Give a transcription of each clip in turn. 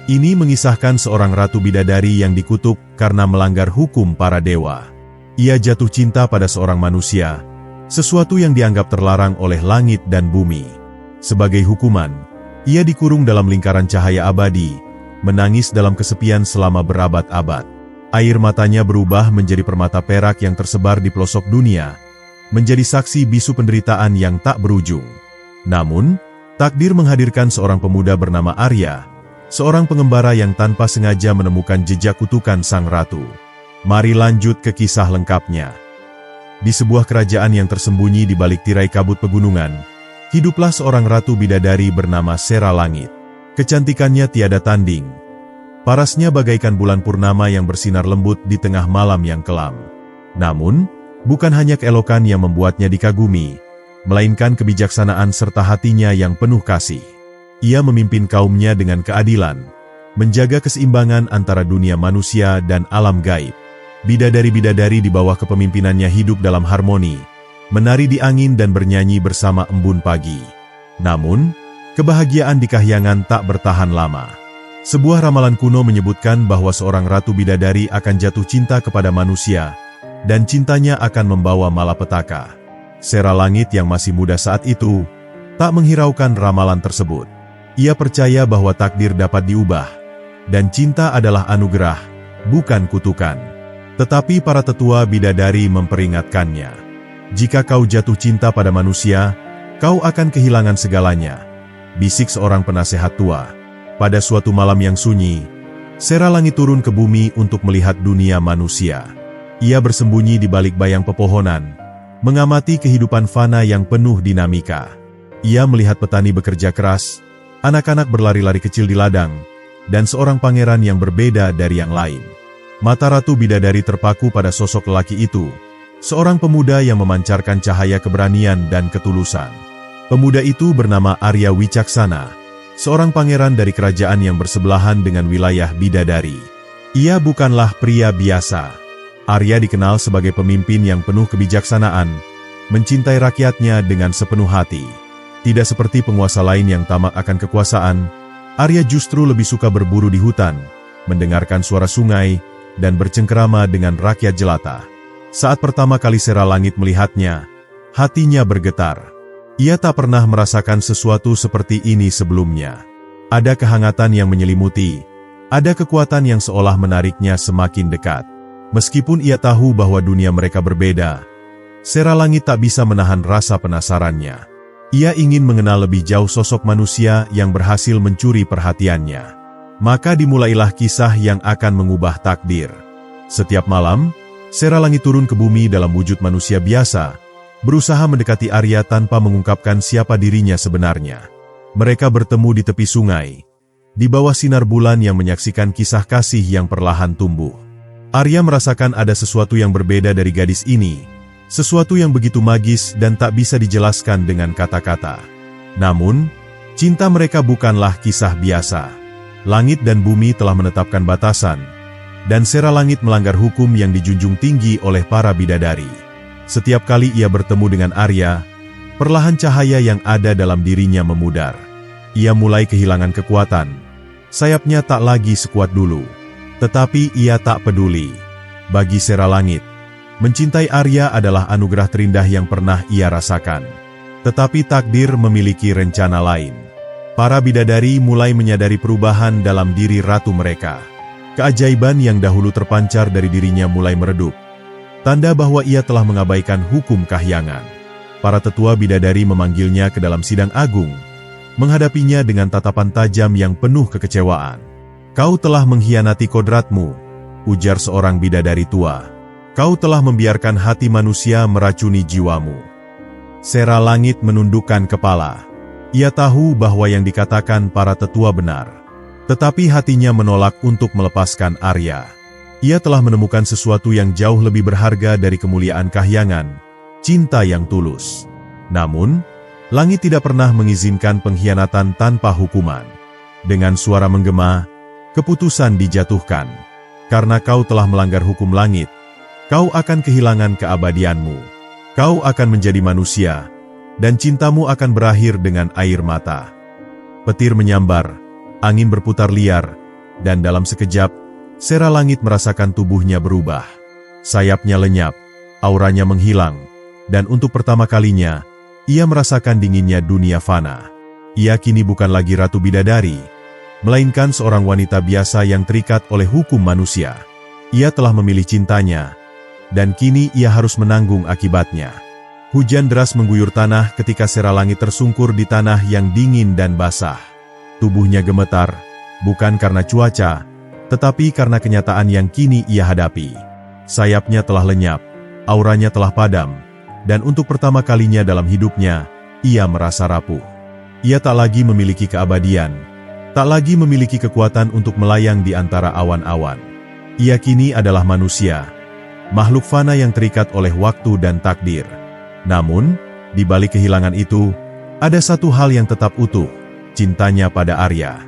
Ini mengisahkan seorang ratu bidadari yang dikutuk karena melanggar hukum para dewa. Ia jatuh cinta pada seorang manusia, sesuatu yang dianggap terlarang oleh langit dan bumi. Sebagai hukuman, ia dikurung dalam lingkaran cahaya abadi, menangis dalam kesepian selama berabad-abad. Air matanya berubah menjadi permata perak yang tersebar di pelosok dunia, menjadi saksi bisu penderitaan yang tak berujung. Namun, takdir menghadirkan seorang pemuda bernama Arya, seorang pengembara yang tanpa sengaja menemukan jejak kutukan sang ratu. Mari lanjut ke kisah lengkapnya. Di sebuah kerajaan yang tersembunyi di balik tirai kabut pegunungan, hiduplah seorang ratu bidadari bernama Sera Langit. Kecantikannya tiada tanding. Parasnya bagaikan bulan purnama yang bersinar lembut di tengah malam yang kelam. Namun, bukan hanya keelokan yang membuatnya dikagumi, melainkan kebijaksanaan serta hatinya yang penuh kasih. Ia memimpin kaumnya dengan keadilan, menjaga keseimbangan antara dunia manusia dan alam gaib. Bidadari-bidadari di bawah kepemimpinannya hidup dalam harmoni, menari di angin dan bernyanyi bersama embun pagi. Namun, kebahagiaan di kahyangan tak bertahan lama. Sebuah ramalan kuno menyebutkan bahwa seorang ratu bidadari akan jatuh cinta kepada manusia, dan cintanya akan membawa malapetaka. Sera Langit yang masih muda saat itu, tak menghiraukan ramalan tersebut. Ia percaya bahwa takdir dapat diubah, dan cinta adalah anugerah, bukan kutukan. Tetapi para tetua bidadari memperingatkannya. Jika kau jatuh cinta pada manusia, kau akan kehilangan segalanya, bisik seorang penasehat tua. Pada suatu malam yang sunyi, Sera Langit turun ke bumi untuk melihat dunia manusia. Ia bersembunyi di balik bayang pepohonan, mengamati kehidupan fana yang penuh dinamika. Ia melihat petani bekerja keras, anak-anak berlari-lari kecil di ladang, dan seorang pangeran yang berbeda dari yang lain. Mata Ratu Bidadari terpaku pada sosok lelaki itu, seorang pemuda yang memancarkan cahaya keberanian dan ketulusan. Pemuda itu bernama Arya Wicaksana, seorang pangeran dari kerajaan yang bersebelahan dengan wilayah Bidadari. Ia bukanlah pria biasa. Arya dikenal sebagai pemimpin yang penuh kebijaksanaan, mencintai rakyatnya dengan sepenuh hati. Tidak seperti penguasa lain yang tamak akan kekuasaan, Arya justru lebih suka berburu di hutan, mendengarkan suara sungai, dan bercengkerama dengan rakyat jelata. Saat pertama kali Sera Langit melihatnya, hatinya bergetar. Ia tak pernah merasakan sesuatu seperti ini sebelumnya. Ada kehangatan yang menyelimuti, ada kekuatan yang seolah menariknya semakin dekat. Meskipun ia tahu bahwa dunia mereka berbeda, Sera Langit tak bisa menahan rasa penasarannya. Ia ingin mengenal lebih jauh sosok manusia yang berhasil mencuri perhatiannya. Maka dimulailah kisah yang akan mengubah takdir. Setiap malam, Sera Langit turun ke bumi dalam wujud manusia biasa, berusaha mendekati Arya tanpa mengungkapkan siapa dirinya sebenarnya. Mereka bertemu di tepi sungai, di bawah sinar bulan yang menyaksikan kisah kasih yang perlahan tumbuh. Arya merasakan ada sesuatu yang berbeda dari gadis ini, sesuatu yang begitu magis dan tak bisa dijelaskan dengan kata-kata. Namun, cinta mereka bukanlah kisah biasa. Langit dan bumi telah menetapkan batasan, dan Sera Langit melanggar hukum yang dijunjung tinggi oleh para bidadari. Setiap kali ia bertemu dengan Arya, perlahan cahaya yang ada dalam dirinya memudar. Ia mulai kehilangan kekuatan. Sayapnya tak lagi sekuat dulu. Tetapi ia tak peduli. Bagi Sera Langit, mencintai Arya adalah anugerah terindah yang pernah ia rasakan. Tetapi takdir memiliki rencana lain. Para bidadari mulai menyadari perubahan dalam diri ratu mereka. Keajaiban yang dahulu terpancar dari dirinya mulai meredup. Tanda bahwa ia telah mengabaikan hukum kahyangan. Para tetua bidadari memanggilnya ke dalam sidang agung, menghadapinya dengan tatapan tajam yang penuh kekecewaan. Kau telah mengkhianati kodratmu, ujar seorang bidadari tua. Kau telah membiarkan hati manusia meracuni jiwamu. Sera Langit menundukkan kepala. Ia tahu bahwa yang dikatakan para tetua benar. Tetapi hatinya menolak untuk melepaskan Arya. Ia telah menemukan sesuatu yang jauh lebih berharga dari kemuliaan kahyangan, cinta yang tulus. Namun, langit tidak pernah mengizinkan pengkhianatan tanpa hukuman. Dengan suara menggema, keputusan dijatuhkan. Karena kau telah melanggar hukum langit, kau akan kehilangan keabadianmu. Kau akan menjadi manusia, dan cintamu akan berakhir dengan air mata. Petir menyambar, angin berputar liar, dan dalam sekejap, Sera Langit merasakan tubuhnya berubah. Sayapnya lenyap, auranya menghilang, dan untuk pertama kalinya, ia merasakan dinginnya dunia fana. Ia kini bukan lagi Ratu Bidadari, melainkan seorang wanita biasa yang terikat oleh hukum manusia. Ia telah memilih cintanya, dan kini ia harus menanggung akibatnya. Hujan deras mengguyur tanah ketika Sera Langit tersungkur di tanah yang dingin dan basah. Tubuhnya gemetar, bukan karena cuaca, tetapi karena kenyataan yang kini ia hadapi. Sayapnya telah lenyap, auranya telah padam, dan untuk pertama kalinya dalam hidupnya, ia merasa rapuh. Ia tak lagi memiliki keabadian, tak lagi memiliki kekuatan untuk melayang di antara awan-awan. Ia kini adalah manusia, makhluk fana yang terikat oleh waktu dan takdir. Namun, di balik kehilangan itu, ada satu hal yang tetap utuh, cintanya pada Arya.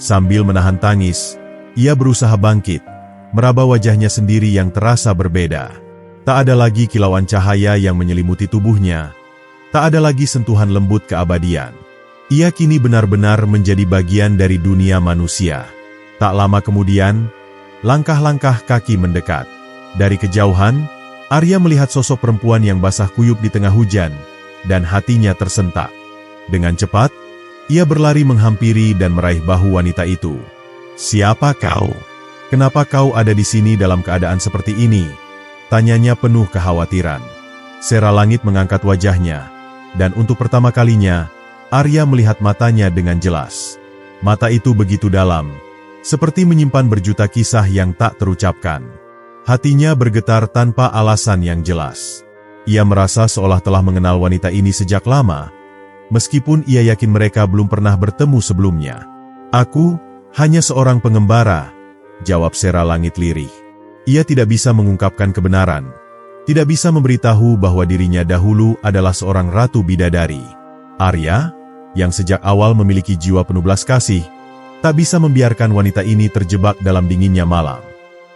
Sambil menahan tangis, ia berusaha bangkit, meraba wajahnya sendiri yang terasa berbeda. Tak ada lagi kilauan cahaya yang menyelimuti tubuhnya, tak ada lagi sentuhan lembut keabadian. Ia kini benar-benar menjadi bagian dari dunia manusia. Tak lama kemudian, langkah-langkah kaki mendekat. Dari kejauhan, Arya melihat sosok perempuan yang basah kuyup di tengah hujan, dan hatinya tersentak. Dengan cepat, ia berlari menghampiri dan meraih bahu wanita itu. "Siapa kau? Kenapa kau ada di sini dalam keadaan seperti ini?" tanyanya penuh kekhawatiran. Sera Langit mengangkat wajahnya, dan untuk pertama kalinya, Arya melihat matanya dengan jelas. Mata itu begitu dalam, seperti menyimpan berjuta kisah yang tak terucapkan. Hatinya bergetar tanpa alasan yang jelas. Ia merasa seolah telah mengenal wanita ini sejak lama, meskipun ia yakin mereka belum pernah bertemu sebelumnya. "Aku hanya seorang pengembara," jawab Sera Langit lirih. Ia tidak bisa mengungkapkan kebenaran, tidak bisa memberitahu bahwa dirinya dahulu adalah seorang ratu bidadari. Arya, yang sejak awal memiliki jiwa penuh belas kasih, tak bisa membiarkan wanita ini terjebak dalam dinginnya malam.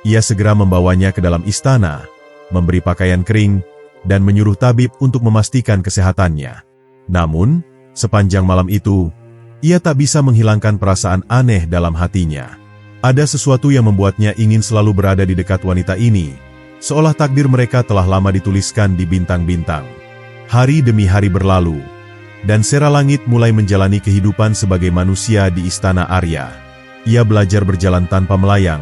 Ia segera membawanya ke dalam istana, memberi pakaian kering, dan menyuruh tabib untuk memastikan kesehatannya. Namun, sepanjang malam itu, ia tak bisa menghilangkan perasaan aneh dalam hatinya. Ada sesuatu yang membuatnya ingin selalu berada di dekat wanita ini, seolah takdir mereka telah lama dituliskan di bintang-bintang. Hari demi hari berlalu, dan Sera Langit mulai menjalani kehidupan sebagai manusia di istana Arya. Ia belajar berjalan tanpa melayang,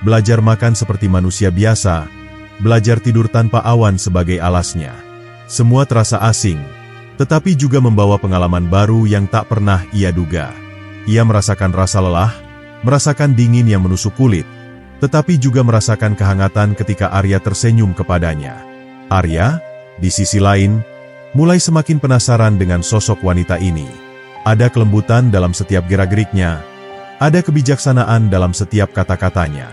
belajar makan seperti manusia biasa, belajar tidur tanpa awan sebagai alasnya. Semua terasa asing, tetapi juga membawa pengalaman baru yang tak pernah ia duga. Ia merasakan rasa lelah, merasakan dingin yang menusuk kulit, tetapi juga merasakan kehangatan ketika Arya tersenyum kepadanya. Arya, di sisi lain, mulai semakin penasaran dengan sosok wanita ini. Ada kelembutan dalam setiap gerak-geriknya, ada kebijaksanaan dalam setiap kata-katanya.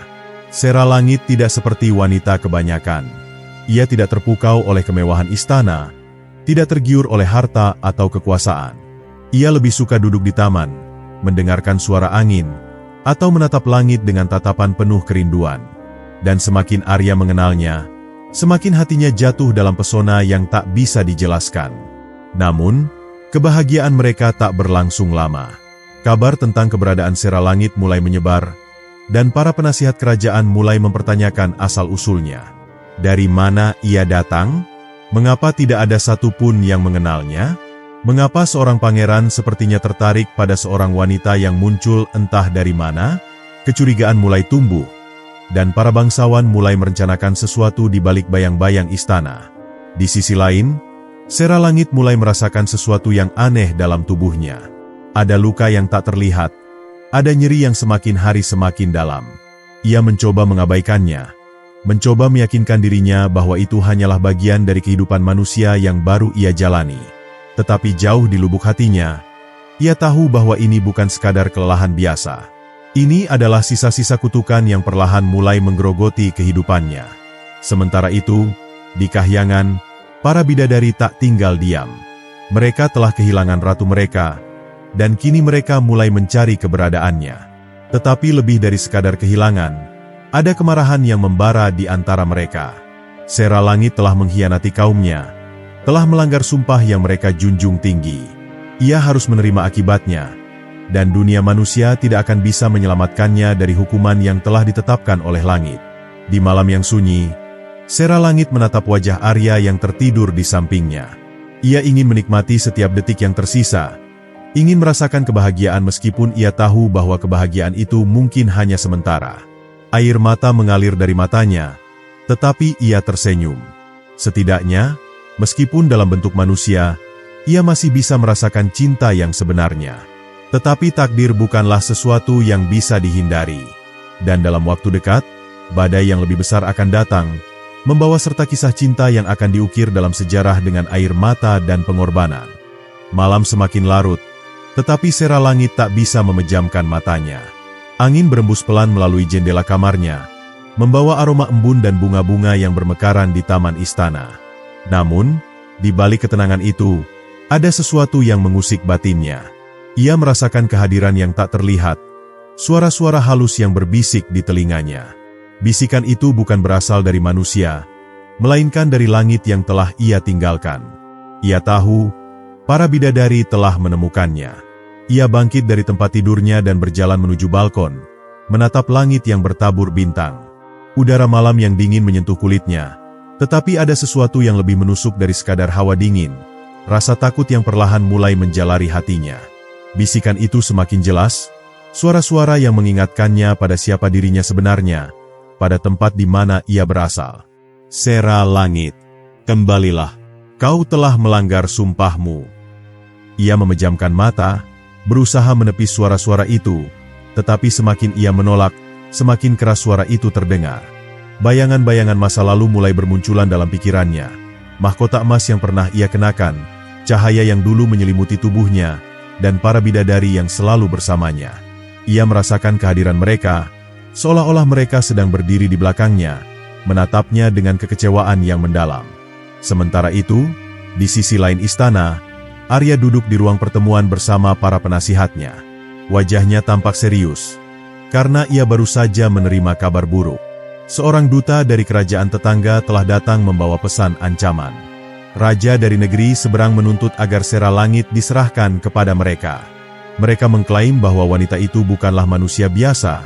Sera Langit tidak seperti wanita kebanyakan. Ia tidak terpukau oleh kemewahan istana, tidak tergiur oleh harta atau kekuasaan. Ia lebih suka duduk di taman, mendengarkan suara angin, atau menatap langit dengan tatapan penuh kerinduan. Dan semakin Arya mengenalnya, semakin hatinya jatuh dalam pesona yang tak bisa dijelaskan. Namun, kebahagiaan mereka tak berlangsung lama. Kabar tentang keberadaan Sera Langit mulai menyebar, dan para penasihat kerajaan mulai mempertanyakan asal-usulnya. Dari mana ia datang? Mengapa tidak ada satupun yang mengenalnya? Mengapa seorang pangeran sepertinya tertarik pada seorang wanita yang muncul entah dari mana? Kecurigaan mulai tumbuh, dan para bangsawan mulai merencanakan sesuatu di balik bayang-bayang istana. Di sisi lain, Sera Langit mulai merasakan sesuatu yang aneh dalam tubuhnya. Ada luka yang tak terlihat, ada nyeri yang semakin hari semakin dalam. Ia mencoba mengabaikannya, mencoba meyakinkan dirinya bahwa itu hanyalah bagian dari kehidupan manusia yang baru ia jalani. Tetapi jauh di lubuk hatinya, ia tahu bahwa ini bukan sekadar kelelahan biasa. Ini adalah sisa-sisa kutukan yang perlahan mulai menggerogoti kehidupannya. Sementara itu, di Kahyangan, para bidadari tak tinggal diam. Mereka telah kehilangan ratu mereka, dan kini mereka mulai mencari keberadaannya. Tetapi lebih dari sekadar kehilangan, ada kemarahan yang membara di antara mereka. Sera Langit telah mengkhianati kaumnya, telah melanggar sumpah yang mereka junjung tinggi. Ia harus menerima akibatnya, dan dunia manusia tidak akan bisa menyelamatkannya dari hukuman yang telah ditetapkan oleh langit. Di malam yang sunyi, Sera Langit menatap wajah Arya yang tertidur di sampingnya. Ia ingin menikmati setiap detik yang tersisa, ingin merasakan kebahagiaan meskipun ia tahu bahwa kebahagiaan itu mungkin hanya sementara. Air mata mengalir dari matanya, tetapi ia tersenyum. Setidaknya, meskipun dalam bentuk manusia, ia masih bisa merasakan cinta yang sebenarnya. Tetapi takdir bukanlah sesuatu yang bisa dihindari. Dan dalam waktu dekat, badai yang lebih besar akan datang, membawa serta kisah cinta yang akan diukir dalam sejarah dengan air mata dan pengorbanan. Malam semakin larut, tetapi Sera Langit tak bisa memejamkan matanya. Angin berembus pelan melalui jendela kamarnya, membawa aroma embun dan bunga-bunga yang bermekaran di taman istana. Namun, di balik ketenangan itu, ada sesuatu yang mengusik batinnya. Ia merasakan kehadiran yang tak terlihat, suara-suara halus yang berbisik di telinganya. Bisikan itu bukan berasal dari manusia, melainkan dari langit yang telah ia tinggalkan. Ia tahu, para bidadari telah menemukannya. Ia bangkit dari tempat tidurnya dan berjalan menuju balkon, menatap langit yang bertabur bintang. Udara malam yang dingin menyentuh kulitnya, tetapi ada sesuatu yang lebih menusuk dari sekadar hawa dingin. Rasa takut yang perlahan mulai menjalari hatinya. Bisikan itu semakin jelas, suara-suara yang mengingatkannya pada siapa dirinya sebenarnya, pada tempat di mana ia berasal. Sera Langit, kembalilah, kau telah melanggar sumpahmu. Ia memejamkan mata, berusaha menepis suara-suara itu, tetapi semakin ia menolak, semakin keras suara itu terdengar. Bayangan-bayangan masa lalu mulai bermunculan dalam pikirannya. Mahkota emas yang pernah ia kenakan, cahaya yang dulu menyelimuti tubuhnya, dan para bidadari yang selalu bersamanya. Ia merasakan kehadiran mereka, seolah-olah mereka sedang berdiri di belakangnya, menatapnya dengan kekecewaan yang mendalam. Sementara itu, di sisi lain istana, Arya duduk di ruang pertemuan bersama para penasihatnya. Wajahnya tampak serius, karena ia baru saja menerima kabar buruk. Seorang duta dari kerajaan tetangga telah datang membawa pesan ancaman. Raja dari negeri seberang menuntut agar Sera Langit diserahkan kepada mereka. Mereka mengklaim bahwa wanita itu bukanlah manusia biasa,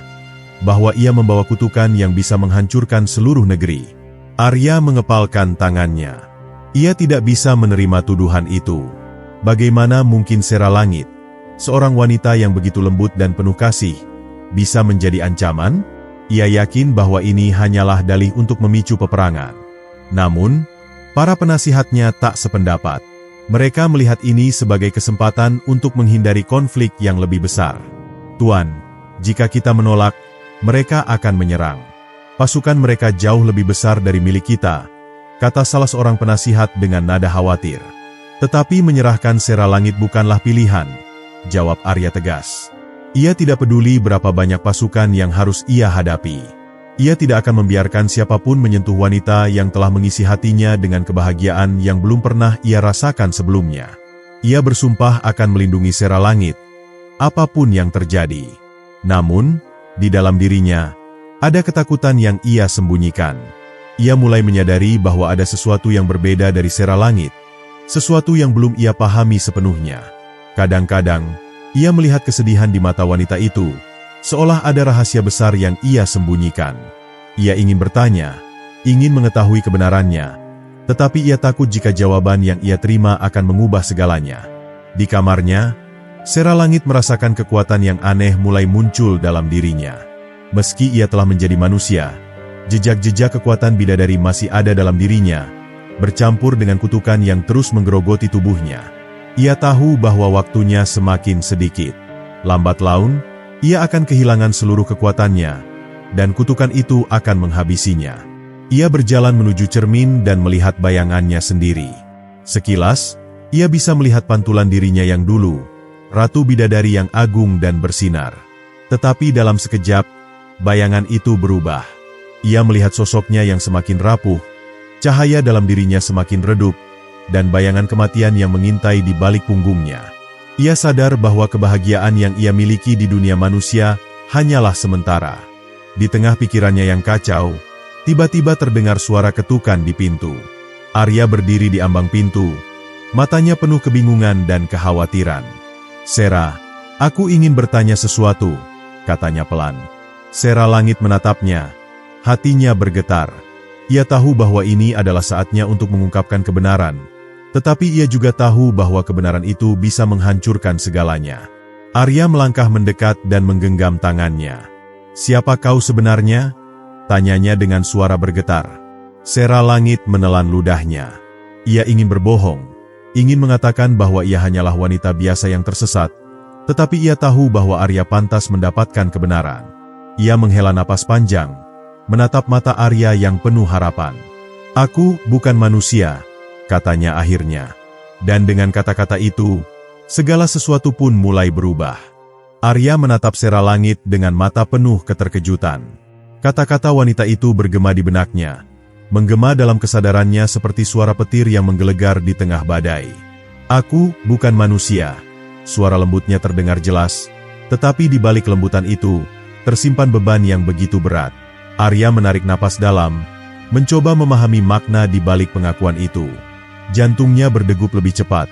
bahwa ia membawa kutukan yang bisa menghancurkan seluruh negeri. Arya mengepalkan tangannya. Ia tidak bisa menerima tuduhan itu. Bagaimana mungkin Sera Langit, seorang wanita yang begitu lembut dan penuh kasih, bisa menjadi ancaman? Ia yakin bahwa ini hanyalah dalih untuk memicu peperangan. Namun, para penasihatnya tak sependapat. Mereka melihat ini sebagai kesempatan untuk menghindari konflik yang lebih besar. Tuan, jika kita menolak, mereka akan menyerang. Pasukan mereka jauh lebih besar dari milik kita, kata salah seorang penasihat dengan nada khawatir. Tetapi menyerahkan Sera Langit bukanlah pilihan, jawab Arya tegas. Ia tidak peduli berapa banyak pasukan yang harus ia hadapi. Ia tidak akan membiarkan siapapun menyentuh wanita yang telah mengisi hatinya dengan kebahagiaan yang belum pernah ia rasakan sebelumnya. Ia bersumpah akan melindungi Sera Langit, apapun yang terjadi. Namun, di dalam dirinya, ada ketakutan yang ia sembunyikan. Ia mulai menyadari bahwa ada sesuatu yang berbeda dari Sera Langit, sesuatu yang belum ia pahami sepenuhnya. Kadang-kadang, ia melihat kesedihan di mata wanita itu, seolah ada rahasia besar yang ia sembunyikan. Ia ingin bertanya, ingin mengetahui kebenarannya, tetapi ia takut jika jawaban yang ia terima akan mengubah segalanya. Di kamarnya, Sera Langit merasakan kekuatan yang aneh mulai muncul dalam dirinya. Meski ia telah menjadi manusia, jejak-jejak kekuatan bidadari masih ada dalam dirinya, bercampur dengan kutukan yang terus menggerogoti tubuhnya. Ia tahu bahwa waktunya semakin sedikit. Lambat laun, ia akan kehilangan seluruh kekuatannya, dan kutukan itu akan menghabisinya. Ia berjalan menuju cermin dan melihat bayangannya sendiri. Sekilas, ia bisa melihat pantulan dirinya yang dulu, Ratu Bidadari yang agung dan bersinar. Tetapi dalam sekejap, bayangan itu berubah. Ia melihat sosoknya yang semakin rapuh, cahaya dalam dirinya semakin redup, dan bayangan kematian yang mengintai di balik punggungnya. Ia sadar bahwa kebahagiaan yang ia miliki di dunia manusia hanyalah sementara. Di tengah pikirannya yang kacau, tiba-tiba terdengar suara ketukan di pintu. Arya berdiri di ambang pintu, matanya penuh kebingungan dan kekhawatiran. "Sera, Aku ingin bertanya sesuatu, katanya pelan. Sera Langit menatapnya. Hatinya bergetar. Ia tahu bahwa ini adalah saatnya untuk mengungkapkan kebenaran. Tetapi ia juga tahu bahwa kebenaran itu bisa menghancurkan segalanya. Arya melangkah mendekat dan menggenggam tangannya. "Siapa kau sebenarnya?" tanyanya dengan suara bergetar. Sera Langit menelan ludahnya. Ia ingin berbohong, ingin mengatakan bahwa ia hanyalah wanita biasa yang tersesat, tetapi ia tahu bahwa Arya pantas mendapatkan kebenaran. Ia menghela napas panjang, menatap mata Arya yang penuh harapan. "Aku bukan manusia," katanya akhirnya. Dan dengan kata-kata itu, segala sesuatu pun mulai berubah. Arya menatap Sera Langit dengan mata penuh keterkejutan. Kata-kata wanita itu bergema di benaknya, menggema dalam kesadarannya seperti suara petir yang menggelegar di tengah badai. "Aku bukan manusia." Suara lembutnya terdengar jelas, tetapi di balik lembutan itu, tersimpan beban yang begitu berat. Arya menarik napas dalam, mencoba memahami makna di balik pengakuan itu. Jantungnya berdegup lebih cepat,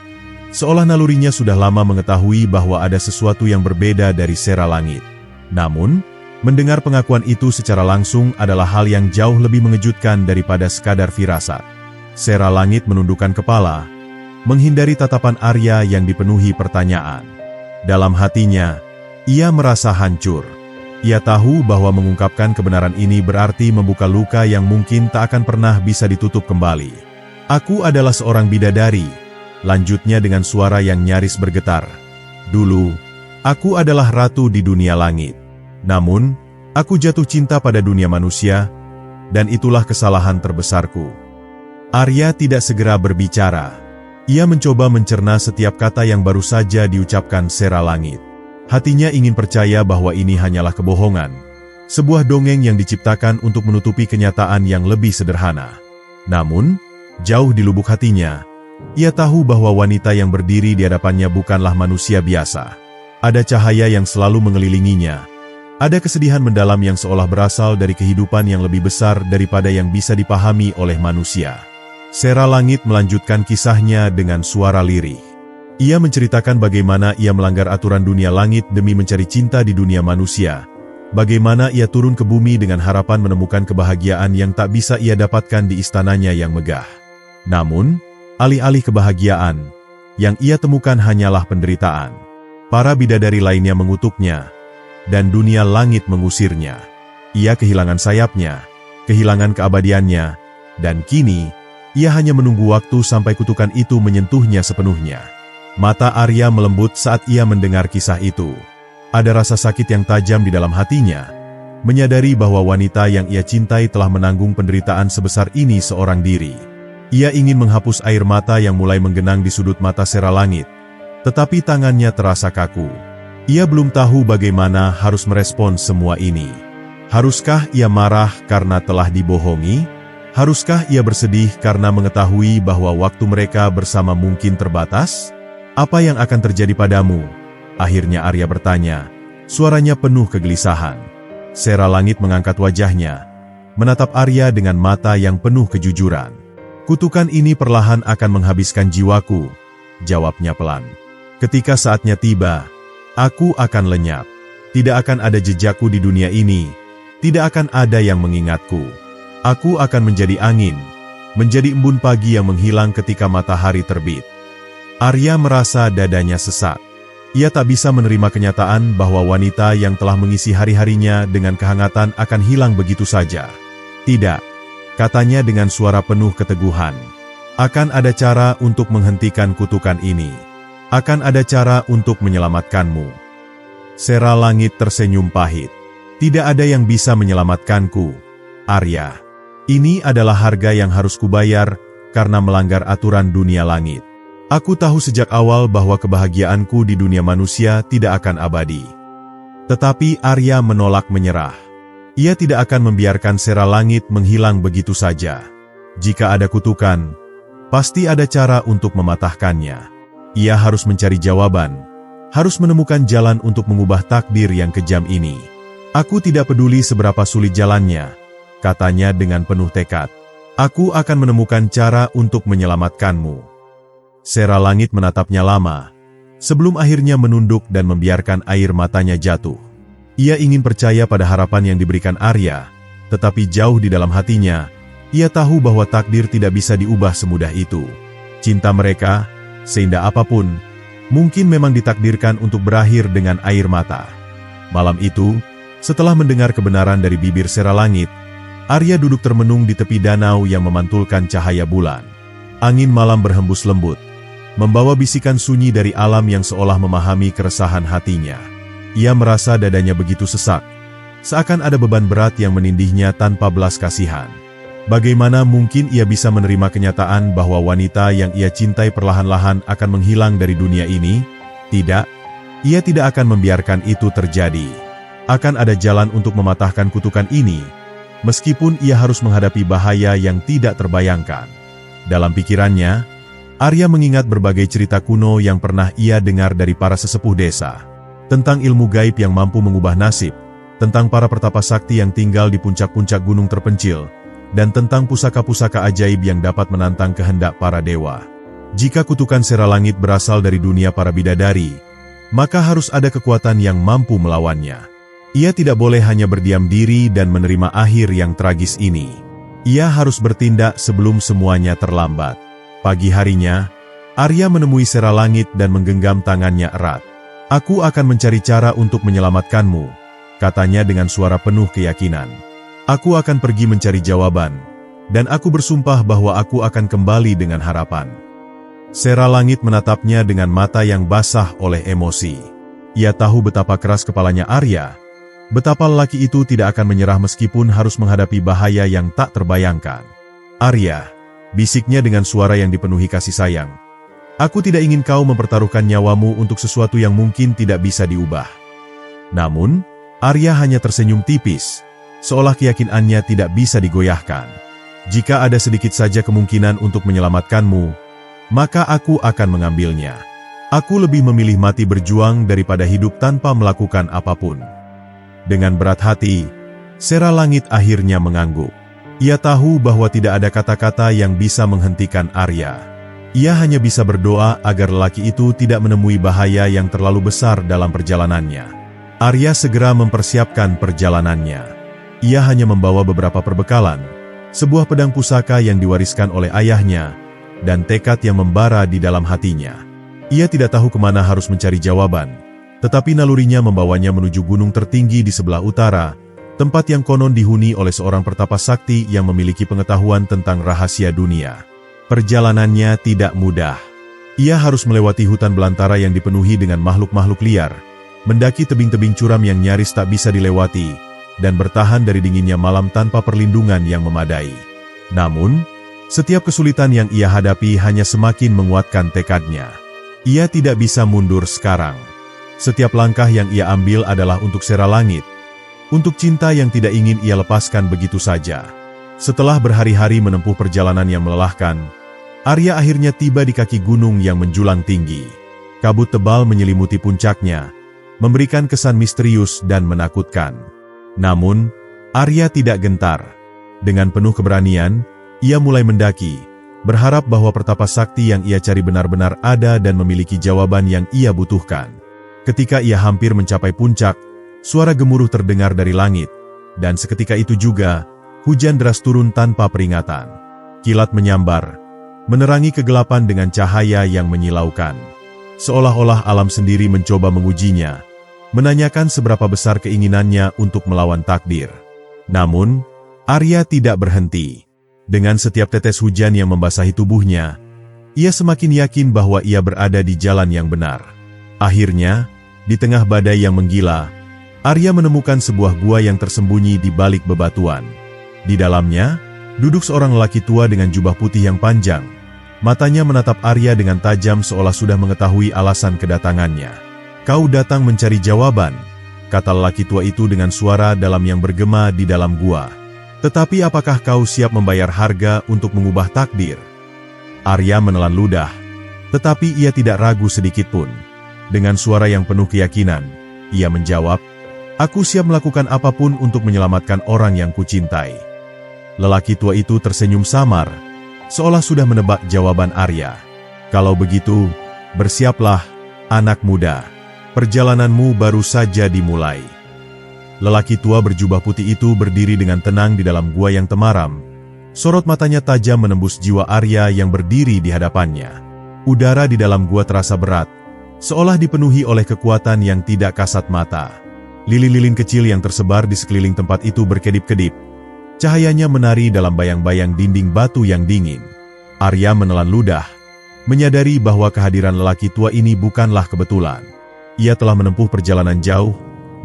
seolah nalurinya sudah lama mengetahui bahwa ada sesuatu yang berbeda dari Sera Langit. Namun, mendengar pengakuan itu secara langsung adalah hal yang jauh lebih mengejutkan daripada sekadar firasat. Sera Langit menundukkan kepala, menghindari tatapan Arya yang dipenuhi pertanyaan. Dalam hatinya, ia merasa hancur. Ia tahu bahwa mengungkapkan kebenaran ini berarti membuka luka yang mungkin tak akan pernah bisa ditutup kembali. "Aku adalah seorang bidadari," lanjutnya dengan suara yang nyaris bergetar. "Dulu, aku adalah ratu di dunia langit. Namun, aku jatuh cinta pada dunia manusia, dan itulah kesalahan terbesarku." Arya tidak segera berbicara. Ia mencoba mencerna setiap kata yang baru saja diucapkan Sera Langit. Hatinya ingin percaya bahwa ini hanyalah kebohongan, sebuah dongeng yang diciptakan untuk menutupi kenyataan yang lebih sederhana. Namun, jauh di lubuk hatinya, ia tahu bahwa wanita yang berdiri di hadapannya bukanlah manusia biasa. Ada cahaya yang selalu mengelilinginya. Ada kesedihan mendalam yang seolah berasal dari kehidupan yang lebih besar daripada yang bisa dipahami oleh manusia. Sera Langit melanjutkan kisahnya dengan suara lirih. Ia menceritakan bagaimana ia melanggar aturan dunia langit demi mencari cinta di dunia manusia. Bagaimana ia turun ke bumi dengan harapan menemukan kebahagiaan yang tak bisa ia dapatkan di istananya yang megah. Namun, alih-alih kebahagiaan, yang ia temukan hanyalah penderitaan. Para bidadari lainnya mengutuknya, dan dunia langit mengusirnya. Ia kehilangan sayapnya, kehilangan keabadiannya, dan kini, ia hanya menunggu waktu sampai kutukan itu menyentuhnya sepenuhnya. Mata Arya melembut saat ia mendengar kisah itu. Ada rasa sakit yang tajam di dalam hatinya, menyadari bahwa wanita yang ia cintai telah menanggung penderitaan sebesar ini seorang diri. Ia ingin menghapus air mata yang mulai menggenang di sudut mata Sera Langit, tetapi tangannya terasa kaku. Ia belum tahu bagaimana harus merespons semua ini. Haruskah ia marah karena telah dibohongi? Haruskah ia bersedih karena mengetahui bahwa waktu mereka bersama mungkin terbatas? "Apa yang akan terjadi padamu?" akhirnya Arya bertanya, suaranya penuh kegelisahan. Sera Langit mengangkat wajahnya, menatap Arya dengan mata yang penuh kejujuran. "Kutukan ini perlahan akan menghabiskan jiwaku," jawabnya pelan. "Ketika saatnya tiba, aku akan lenyap. Tidak akan ada jejakku di dunia ini, tidak akan ada yang mengingatku. Aku akan menjadi angin, menjadi embun pagi yang menghilang ketika matahari terbit." Arya merasa dadanya sesak. Ia tak bisa menerima kenyataan bahwa wanita yang telah mengisi hari-harinya dengan kehangatan akan hilang begitu saja. "Tidak," katanya dengan suara penuh keteguhan. "Akan ada cara untuk menghentikan kutukan ini. Akan ada cara untuk menyelamatkanmu." Sera Langit tersenyum pahit. "Tidak ada yang bisa menyelamatkanku, Arya. Ini adalah harga yang harus kubayar karena melanggar aturan dunia langit. Aku tahu sejak awal bahwa kebahagiaanku di dunia manusia tidak akan abadi." Tetapi Arya menolak menyerah. Ia tidak akan membiarkan Sera Langit menghilang begitu saja. Jika ada kutukan, pasti ada cara untuk mematahkannya. Ia harus mencari jawaban, harus menemukan jalan untuk mengubah takdir yang kejam ini. "Aku tidak peduli seberapa sulit jalannya," katanya dengan penuh tekad. "Aku akan menemukan cara untuk menyelamatkanmu." Sera Langit menatapnya lama, sebelum akhirnya menunduk dan membiarkan air matanya jatuh. Ia ingin percaya pada harapan yang diberikan Arya, tetapi jauh di dalam hatinya, ia tahu bahwa takdir tidak bisa diubah semudah itu. Cinta mereka, seindah apapun, mungkin memang ditakdirkan untuk berakhir dengan air mata. Malam itu, setelah mendengar kebenaran dari bibir Seralangit, Arya duduk termenung di tepi danau yang memantulkan cahaya bulan. Angin malam berhembus lembut, membawa bisikan sunyi dari alam yang seolah memahami keresahan hatinya. Ia merasa dadanya begitu sesak, seakan ada beban berat yang menindihnya tanpa belas kasihan. Bagaimana mungkin ia bisa menerima kenyataan bahwa wanita yang ia cintai perlahan-lahan akan menghilang dari dunia ini? Tidak, ia tidak akan membiarkan itu terjadi. Akan ada jalan untuk mematahkan kutukan ini, meskipun ia harus menghadapi bahaya yang tidak terbayangkan. Dalam pikirannya, Arya mengingat berbagai cerita kuno yang pernah ia dengar dari para sesepuh desa, tentang ilmu gaib yang mampu mengubah nasib, tentang para pertapa sakti yang tinggal di puncak-puncak gunung terpencil, dan tentang pusaka-pusaka ajaib yang dapat menantang kehendak para dewa. Jika kutukan Seralangit berasal dari dunia para bidadari, maka harus ada kekuatan yang mampu melawannya. Ia tidak boleh hanya berdiam diri dan menerima akhir yang tragis ini. Ia harus bertindak sebelum semuanya terlambat. Pagi harinya, Arya menemui Seralangit dan menggenggam tangannya erat. "Aku akan mencari cara untuk menyelamatkanmu," katanya dengan suara penuh keyakinan. "Aku akan pergi mencari jawaban, dan aku bersumpah bahwa aku akan kembali dengan harapan." Seralangit menatapnya dengan mata yang basah oleh emosi. Ia tahu betapa keras kepalanya Arya, betapa lelaki itu tidak akan menyerah meskipun harus menghadapi bahaya yang tak terbayangkan. "Arya," bisiknya dengan suara yang dipenuhi kasih sayang, "aku tidak ingin kau mempertaruhkan nyawamu untuk sesuatu yang mungkin tidak bisa diubah." Namun, Arya hanya tersenyum tipis, seolah keyakinannya tidak bisa digoyahkan. "Jika ada sedikit saja kemungkinan untuk menyelamatkanmu, maka aku akan mengambilnya. Aku lebih memilih mati berjuang daripada hidup tanpa melakukan apapun." Dengan berat hati, Seralangit akhirnya mengangguk. Ia tahu bahwa tidak ada kata-kata yang bisa menghentikan Arya. Ia hanya bisa berdoa agar lelaki itu tidak menemui bahaya yang terlalu besar dalam perjalanannya. Arya segera mempersiapkan perjalanannya. Ia hanya membawa beberapa perbekalan, sebuah pedang pusaka yang diwariskan oleh ayahnya, dan tekad yang membara di dalam hatinya. Ia tidak tahu kemana harus mencari jawaban, tetapi nalurinya membawanya menuju gunung tertinggi di sebelah utara, tempat yang konon dihuni oleh seorang pertapa sakti yang memiliki pengetahuan tentang rahasia dunia. Perjalanannya tidak mudah. Ia harus melewati hutan belantara yang dipenuhi dengan makhluk-makhluk liar, mendaki tebing-tebing curam yang nyaris tak bisa dilewati, dan bertahan dari dinginnya malam tanpa perlindungan yang memadai. Namun, setiap kesulitan yang ia hadapi hanya semakin menguatkan tekadnya. Ia tidak bisa mundur sekarang. Setiap langkah yang ia ambil adalah untuk Seralangit, untuk cinta yang tidak ingin ia lepaskan begitu saja. Setelah berhari-hari menempuh perjalanan yang melelahkan, Arya akhirnya tiba di kaki gunung yang menjulang tinggi. Kabut tebal menyelimuti puncaknya, memberikan kesan misterius dan menakutkan. Namun, Arya tidak gentar. Dengan penuh keberanian, ia mulai mendaki, berharap bahwa pertapa sakti yang ia cari benar-benar ada dan memiliki jawaban yang ia butuhkan. Ketika ia hampir mencapai puncak, suara gemuruh terdengar dari langit, dan seketika itu juga, hujan deras turun tanpa peringatan. Kilat menyambar, menerangi kegelapan dengan cahaya yang menyilaukan. Seolah-olah alam sendiri mencoba mengujinya, menanyakan seberapa besar keinginannya untuk melawan takdir. Namun, Arya tidak berhenti. Dengan setiap tetes hujan yang membasahi tubuhnya, ia semakin yakin bahwa ia berada di jalan yang benar. Akhirnya, di tengah badai yang menggila, Arya menemukan sebuah gua yang tersembunyi di balik bebatuan. Di dalamnya, duduk seorang lelaki tua dengan jubah putih yang panjang. Matanya menatap Arya dengan tajam seolah sudah mengetahui alasan kedatangannya. "Kau datang mencari jawaban," kata lelaki tua itu dengan suara dalam yang bergema di dalam gua. "Tetapi apakah kau siap membayar harga untuk mengubah takdir?" Arya menelan ludah, tetapi ia tidak ragu sedikitpun. Dengan suara yang penuh keyakinan, ia menjawab, "Aku siap melakukan apapun untuk menyelamatkan orang yang kucintai." Lelaki tua itu tersenyum samar, seolah sudah menebak jawaban Arya. "Kalau begitu, bersiaplah," Anak muda, perjalananmu baru saja dimulai. Lelaki tua berjubah putih itu berdiri dengan tenang di dalam gua yang temaram. Sorot matanya tajam menembus jiwa Arya yang berdiri di hadapannya. Udara di dalam gua terasa berat, seolah dipenuhi oleh kekuatan yang tidak kasat mata. Lilin-lilin kecil yang tersebar di sekeliling tempat itu berkedip-kedip. Cahayanya menari dalam bayang-bayang dinding batu yang dingin. Arya menelan ludah, menyadari bahwa kehadiran lelaki tua ini bukanlah kebetulan. Ia telah menempuh perjalanan jauh,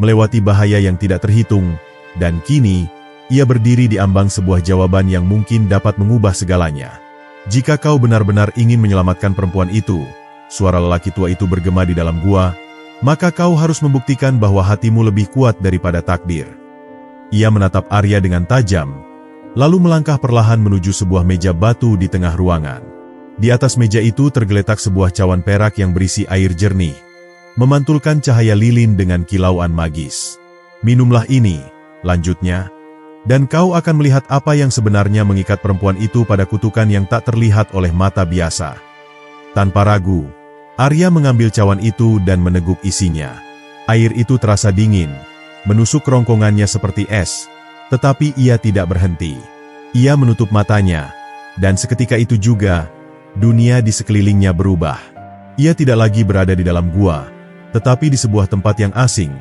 melewati bahaya yang tidak terhitung, dan kini, ia berdiri di ambang sebuah jawaban yang mungkin dapat mengubah segalanya. Jika kau benar-benar ingin menyelamatkan perempuan itu, suara lelaki tua itu bergema di dalam gua, maka kau harus membuktikan bahwa hatimu lebih kuat daripada takdir. Ia menatap Arya dengan tajam, lalu melangkah perlahan menuju sebuah meja batu di tengah ruangan. Di atas meja itu tergeletak sebuah cawan perak yang berisi air jernih, memantulkan cahaya lilin dengan kilauan magis. Minumlah ini, lanjutnya, dan kau akan melihat apa yang sebenarnya mengikat perempuan itu pada kutukan yang tak terlihat oleh mata biasa. Tanpa ragu, Arya mengambil cawan itu dan meneguk isinya. Air itu terasa dingin, menusuk kerongkongannya seperti es, tetapi ia tidak berhenti. Ia menutup matanya, dan seketika itu juga, dunia di sekelilingnya berubah. Ia tidak lagi berada di dalam gua, tetapi di sebuah tempat yang asing,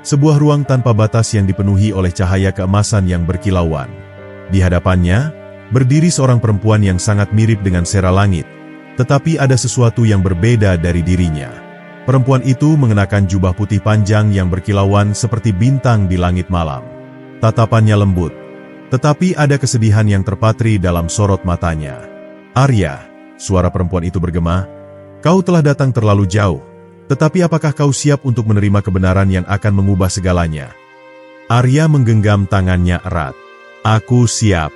sebuah ruang tanpa batas yang dipenuhi oleh cahaya keemasan yang berkilauan. Di hadapannya, berdiri seorang perempuan yang sangat mirip dengan Sera Langit, tetapi ada sesuatu yang berbeda dari dirinya. Perempuan itu mengenakan jubah putih panjang yang berkilauan seperti bintang di langit malam. Tatapannya lembut, tetapi ada kesedihan yang terpatri dalam sorot matanya. Arya, suara perempuan itu bergema, kau telah datang terlalu jauh, tetapi apakah kau siap untuk menerima kebenaran yang akan mengubah segalanya? Arya menggenggam tangannya erat. Aku siap.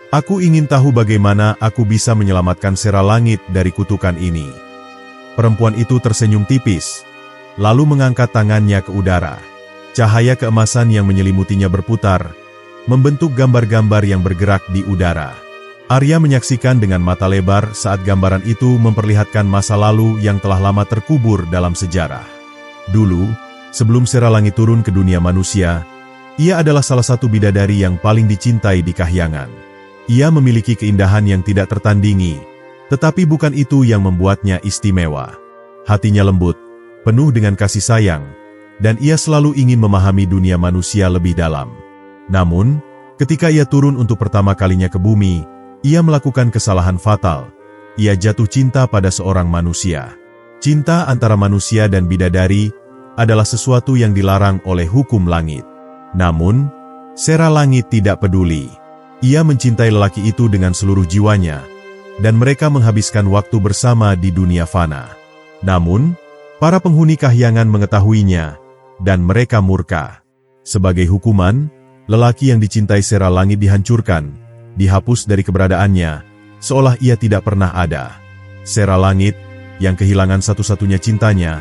Aku ingin tahu bagaimana aku bisa menyelamatkan Sera Langit dari kutukan ini. Perempuan itu tersenyum tipis, lalu mengangkat tangannya ke udara. Cahaya keemasan yang menyelimutinya berputar, membentuk gambar-gambar yang bergerak di udara. Arya menyaksikan dengan mata lebar saat gambaran itu memperlihatkan masa lalu yang telah lama terkubur dalam sejarah. Dulu, sebelum Sera Langit turun ke dunia manusia, ia adalah salah satu bidadari yang paling dicintai di kahyangan. Ia memiliki keindahan yang tidak tertandingi, tetapi bukan itu yang membuatnya istimewa. Hatinya lembut, penuh dengan kasih sayang, dan ia selalu ingin memahami dunia manusia lebih dalam. Namun, ketika ia turun untuk pertama kalinya ke bumi, ia melakukan kesalahan fatal. Ia jatuh cinta pada seorang manusia. Cinta antara manusia dan bidadari adalah sesuatu yang dilarang oleh hukum langit. Namun, Sera Langit tidak peduli. Ia mencintai lelaki itu dengan seluruh jiwanya, dan mereka menghabiskan waktu bersama di dunia fana. Namun, para penghuni kahyangan mengetahuinya, dan mereka murka. Sebagai hukuman, lelaki yang dicintai Sera Langit dihancurkan, dihapus dari keberadaannya, seolah ia tidak pernah ada. Sera Langit, yang kehilangan satu-satunya cintanya,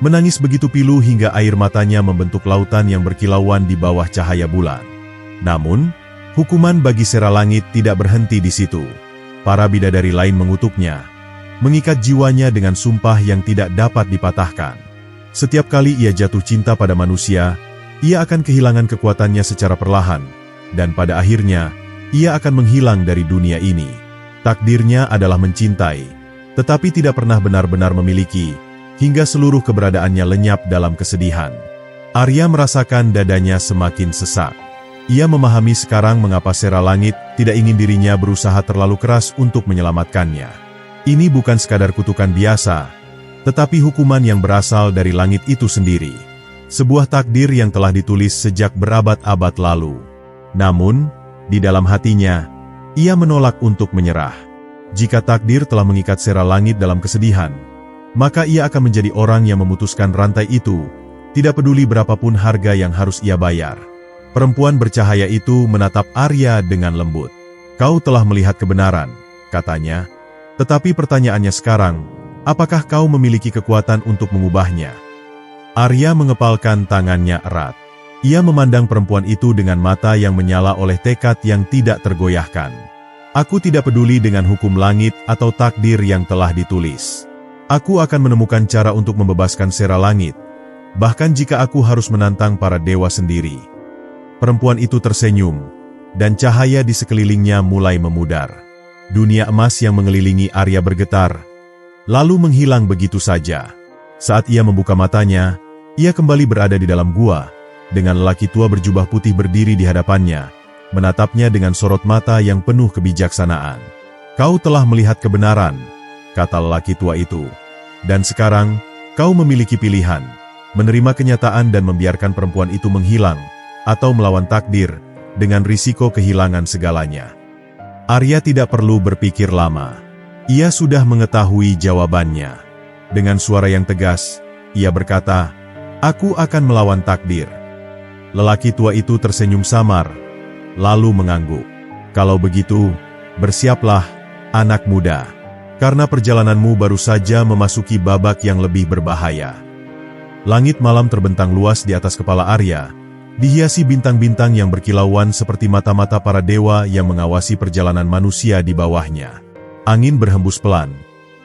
menangis begitu pilu hingga air matanya membentuk lautan yang berkilauan di bawah cahaya bulan. Namun, hukuman bagi Sera Langit tidak berhenti di situ. Para bidadari lain mengutuknya, mengikat jiwanya dengan sumpah yang tidak dapat dipatahkan. Setiap kali ia jatuh cinta pada manusia, ia akan kehilangan kekuatannya secara perlahan, dan pada akhirnya, ia akan menghilang dari dunia ini. Takdirnya adalah mencintai, tetapi tidak pernah benar-benar memiliki, hingga seluruh keberadaannya lenyap dalam kesedihan. Arya merasakan dadanya semakin sesak. Ia memahami sekarang mengapa Sera Langit tidak ingin dirinya berusaha terlalu keras untuk menyelamatkannya. Ini bukan sekadar kutukan biasa, tetapi hukuman yang berasal dari langit itu sendiri. Sebuah takdir yang telah ditulis sejak berabad-abad lalu. Namun, di dalam hatinya, ia menolak untuk menyerah. Jika takdir telah mengikat Sera Langit dalam kesedihan, maka ia akan menjadi orang yang memutuskan rantai itu, tidak peduli berapapun harga yang harus ia bayar. Perempuan bercahaya itu menatap Arya dengan lembut. Kau telah melihat kebenaran, katanya. Tetapi pertanyaannya sekarang, apakah kau memiliki kekuatan untuk mengubahnya? Arya mengepalkan tangannya erat. Ia memandang perempuan itu dengan mata yang menyala oleh tekad yang tidak tergoyahkan. Aku tidak peduli dengan hukum langit atau takdir yang telah ditulis. Aku akan menemukan cara untuk membebaskan Sera Langit, bahkan jika aku harus menantang para dewa sendiri." Perempuan itu tersenyum, dan cahaya di sekelilingnya mulai memudar. Dunia emas yang mengelilingi Arya bergetar, lalu menghilang begitu saja. Saat ia membuka matanya, ia kembali berada di dalam gua, dengan lelaki tua berjubah putih berdiri di hadapannya, menatapnya dengan sorot mata yang penuh kebijaksanaan. "Kau telah melihat kebenaran," kata lelaki tua itu. "Dan sekarang, kau memiliki pilihan, menerima kenyataan dan membiarkan perempuan itu menghilang, atau melawan takdir, dengan risiko kehilangan segalanya." Arya tidak perlu berpikir lama. Ia sudah mengetahui jawabannya. Dengan suara yang tegas, ia berkata, "Aku akan melawan takdir." Lelaki tua itu tersenyum samar, lalu mengangguk. "Kalau begitu, bersiaplah, anak muda. Karena perjalananmu baru saja memasuki babak yang lebih berbahaya." Langit malam terbentang luas di atas kepala Arya, dihiasi bintang-bintang yang berkilauan seperti mata-mata para dewa yang mengawasi perjalanan manusia di bawahnya. Angin berhembus pelan,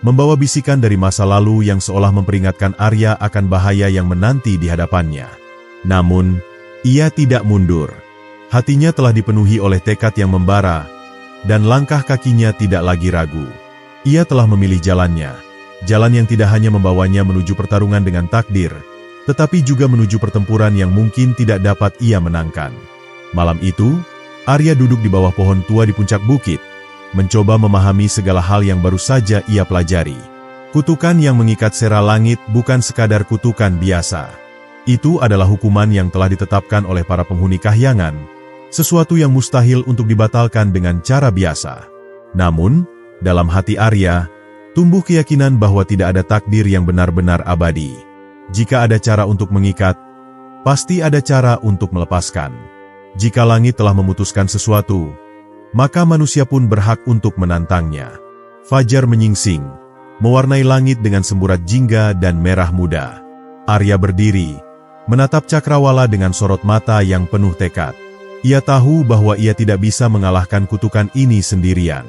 membawa bisikan dari masa lalu yang seolah memperingatkan Arya akan bahaya yang menanti di hadapannya. Namun, ia tidak mundur. Hatinya telah dipenuhi oleh tekad yang membara, dan langkah kakinya tidak lagi ragu. Ia telah memilih jalannya, jalan yang tidak hanya membawanya menuju pertarungan dengan takdir, tetapi juga menuju pertempuran yang mungkin tidak dapat ia menangkan. Malam itu, Arya duduk di bawah pohon tua di puncak bukit, mencoba memahami segala hal yang baru saja ia pelajari. Kutukan yang mengikat Sera Langit bukan sekadar kutukan biasa. Itu adalah hukuman yang telah ditetapkan oleh para penghuni kahyangan, sesuatu yang mustahil untuk dibatalkan dengan cara biasa. Namun, dalam hati Arya, tumbuh keyakinan bahwa tidak ada takdir yang benar-benar abadi. Jika ada cara untuk mengikat, pasti ada cara untuk melepaskan. Jika langit telah memutuskan sesuatu, maka manusia pun berhak untuk menantangnya. Fajar menyingsing, mewarnai langit dengan semburat jingga dan merah muda. Arya berdiri, menatap Cakrawala dengan sorot mata yang penuh tekad. Ia tahu bahwa ia tidak bisa mengalahkan kutukan ini sendirian.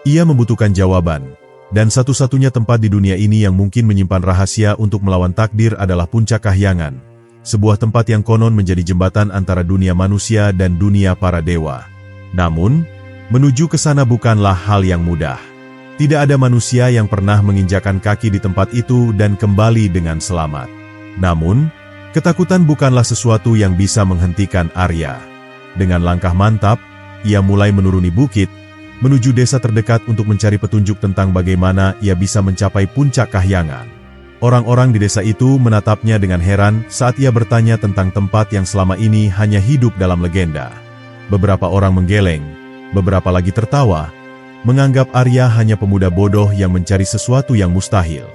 Ia membutuhkan jawaban, dan satu-satunya tempat di dunia ini yang mungkin menyimpan rahasia untuk melawan takdir adalah Puncak Kahyangan, sebuah tempat yang konon menjadi jembatan antara dunia manusia dan dunia para dewa. Namun, menuju ke sana bukanlah hal yang mudah. Tidak ada manusia yang pernah menginjakan kaki di tempat itu dan kembali dengan selamat. Namun, ketakutan bukanlah sesuatu yang bisa menghentikan Arya. Dengan langkah mantap, ia mulai menuruni bukit, menuju desa terdekat untuk mencari petunjuk tentang bagaimana ia bisa mencapai Puncak Kahyangan. Orang-orang di desa itu menatapnya dengan heran saat ia bertanya tentang tempat yang selama ini hanya hidup dalam legenda. Beberapa orang menggeleng, beberapa lagi tertawa, menganggap Arya hanya pemuda bodoh yang mencari sesuatu yang mustahil.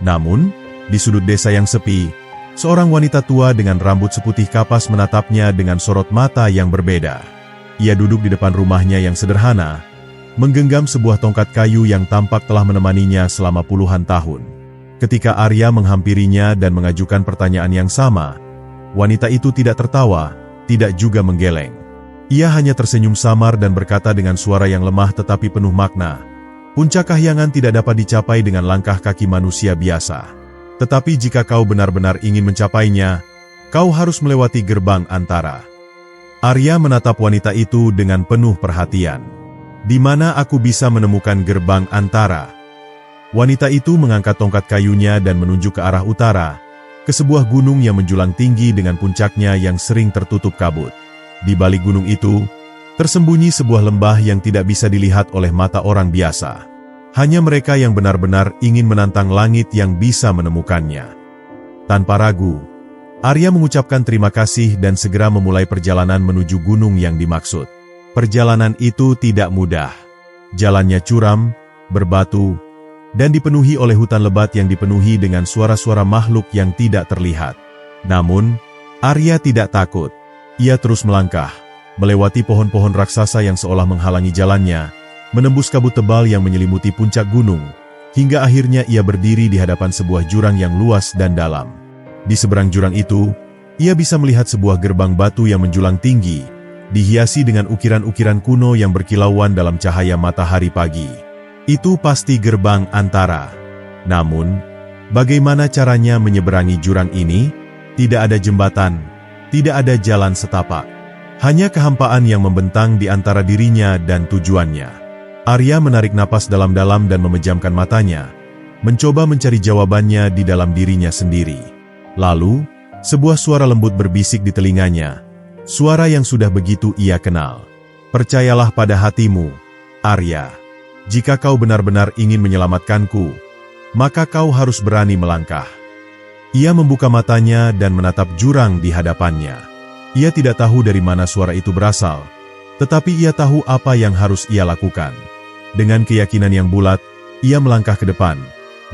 Namun, di sudut desa yang sepi, seorang wanita tua dengan rambut seputih kapas menatapnya dengan sorot mata yang berbeda. Ia duduk di depan rumahnya yang sederhana, menggenggam sebuah tongkat kayu yang tampak telah menemaninya selama puluhan tahun. Ketika Arya menghampirinya dan mengajukan pertanyaan yang sama, wanita itu tidak tertawa, tidak juga menggeleng. Ia hanya tersenyum samar dan berkata dengan suara yang lemah tetapi penuh makna, "Puncak Kahyangan tidak dapat dicapai dengan langkah kaki manusia biasa. Tetapi jika kau benar-benar ingin mencapainya, kau harus melewati gerbang antara." Arya menatap wanita itu dengan penuh perhatian. "Di mana aku bisa menemukan gerbang antara?" Wanita itu mengangkat tongkat kayunya dan menunjuk ke arah utara, ke sebuah gunung yang menjulang tinggi dengan puncaknya yang sering tertutup kabut. Di balik gunung itu, tersembunyi sebuah lembah yang tidak bisa dilihat oleh mata orang biasa. Hanya mereka yang benar-benar ingin menantang langit yang bisa menemukannya. Tanpa ragu, Arya mengucapkan terima kasih dan segera memulai perjalanan menuju gunung yang dimaksud. Perjalanan itu tidak mudah. Jalannya curam, berbatu, dan dipenuhi oleh hutan lebat yang dipenuhi dengan suara-suara makhluk yang tidak terlihat. Namun, Arya tidak takut. Ia terus melangkah, melewati pohon-pohon raksasa yang seolah menghalangi jalannya, menembus kabut tebal yang menyelimuti puncak gunung, hingga akhirnya ia berdiri di hadapan sebuah jurang yang luas dan dalam. Di seberang jurang itu, ia bisa melihat sebuah gerbang batu yang menjulang tinggi, dihiasi dengan ukiran-ukiran kuno yang berkilauan dalam cahaya matahari pagi. Itu pasti gerbang antara. Namun, Bagaimana caranya menyeberangi jurang ini? Tidak ada jembatan, tidak ada jalan setapak. Hanya kehampaan yang membentang di antara dirinya dan tujuannya. Arya menarik napas dalam-dalam dan memejamkan matanya, mencoba mencari jawabannya di dalam dirinya sendiri. Lalu, sebuah suara lembut berbisik di telinganya, suara yang sudah begitu ia kenal. Percayalah pada hatimu, Arya. Jika kau benar-benar ingin menyelamatkanku, maka kau harus berani melangkah. Ia membuka matanya dan menatap jurang di hadapannya. Ia tidak tahu dari mana suara itu berasal, tetapi ia tahu apa yang harus ia lakukan. Dengan keyakinan yang bulat, ia melangkah ke depan,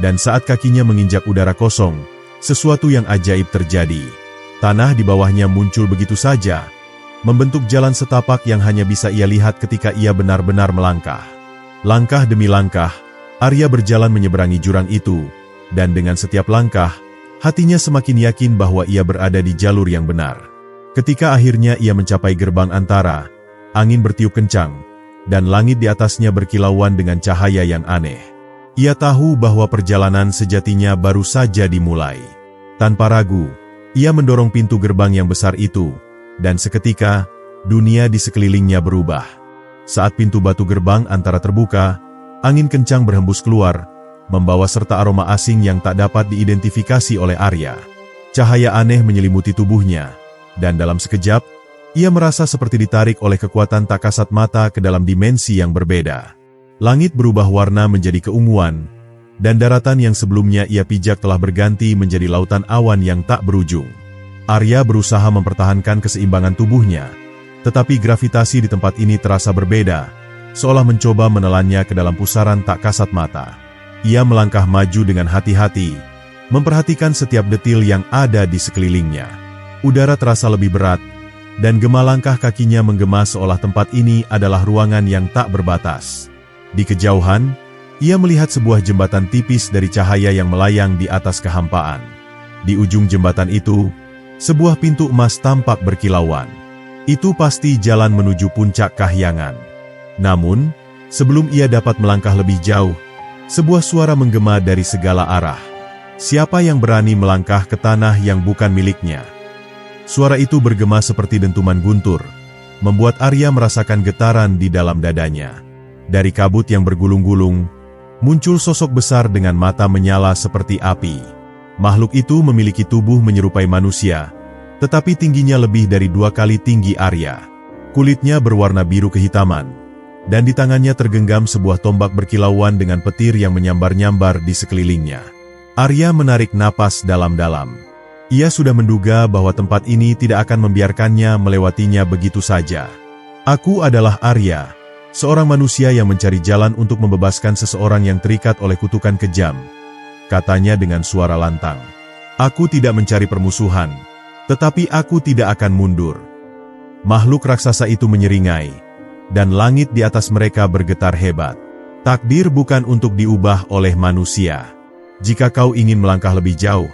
dan saat kakinya menginjak udara kosong, sesuatu yang ajaib terjadi. Tanah di bawahnya muncul begitu saja, membentuk jalan setapak yang hanya bisa ia lihat ketika ia benar-benar melangkah. Langkah demi langkah, Arya berjalan menyeberangi jurang itu, dan dengan setiap langkah, hatinya semakin yakin bahwa ia berada di jalur yang benar. Ketika akhirnya ia mencapai gerbang antara, angin bertiup kencang, dan langit di atasnya berkilauan dengan cahaya yang aneh. Ia tahu bahwa perjalanan sejatinya baru saja dimulai. Tanpa ragu, ia mendorong pintu gerbang yang besar itu, dan seketika, dunia di sekelilingnya berubah. Saat pintu batu gerbang antara terbuka, angin kencang berhembus keluar, membawa serta aroma asing yang tak dapat diidentifikasi oleh Arya. Cahaya aneh menyelimuti tubuhnya, dan dalam sekejap, ia merasa seperti ditarik oleh kekuatan tak kasat mata ke dalam dimensi yang berbeda. Langit berubah warna menjadi keunguan, dan daratan yang sebelumnya ia pijak telah berganti menjadi lautan awan yang tak berujung. Arya berusaha mempertahankan keseimbangan tubuhnya, tetapi gravitasi di tempat ini terasa berbeda, seolah mencoba menelannya ke dalam pusaran tak kasat mata. Ia melangkah maju dengan hati-hati, memperhatikan setiap detil yang ada di sekelilingnya. Udara terasa lebih berat, dan gema langkah kakinya menggema seolah tempat ini adalah ruangan yang tak berbatas. Di kejauhan, ia melihat sebuah jembatan tipis dari cahaya yang melayang di atas kehampaan. Di ujung jembatan itu, sebuah pintu emas tampak berkilauan. Itu pasti jalan menuju puncak kahyangan. Namun, sebelum ia dapat melangkah lebih jauh, sebuah suara menggema dari segala arah. Siapa yang berani melangkah ke tanah yang bukan miliknya? Suara itu bergema seperti dentuman guntur, membuat Arya merasakan getaran di dalam dadanya. Dari kabut yang bergulung-gulung, muncul sosok besar dengan mata menyala seperti api. Makhluk itu memiliki tubuh menyerupai manusia, tetapi tingginya lebih dari 2 kali tinggi Arya. Kulitnya berwarna biru kehitaman, dan di tangannya tergenggam sebuah tombak berkilauan dengan petir yang menyambar-nyambar di sekelilingnya. Arya menarik napas dalam-dalam. Ia sudah menduga bahwa tempat ini tidak akan membiarkannya melewatinya begitu saja. Aku adalah Arya, seorang manusia yang mencari jalan untuk membebaskan seseorang yang terikat oleh kutukan kejam, katanya dengan suara lantang. Aku tidak mencari permusuhan, tetapi aku tidak akan mundur. Makhluk raksasa itu menyeringai, dan langit di atas mereka bergetar hebat. Takdir bukan untuk diubah oleh manusia. Jika kau ingin melangkah lebih jauh,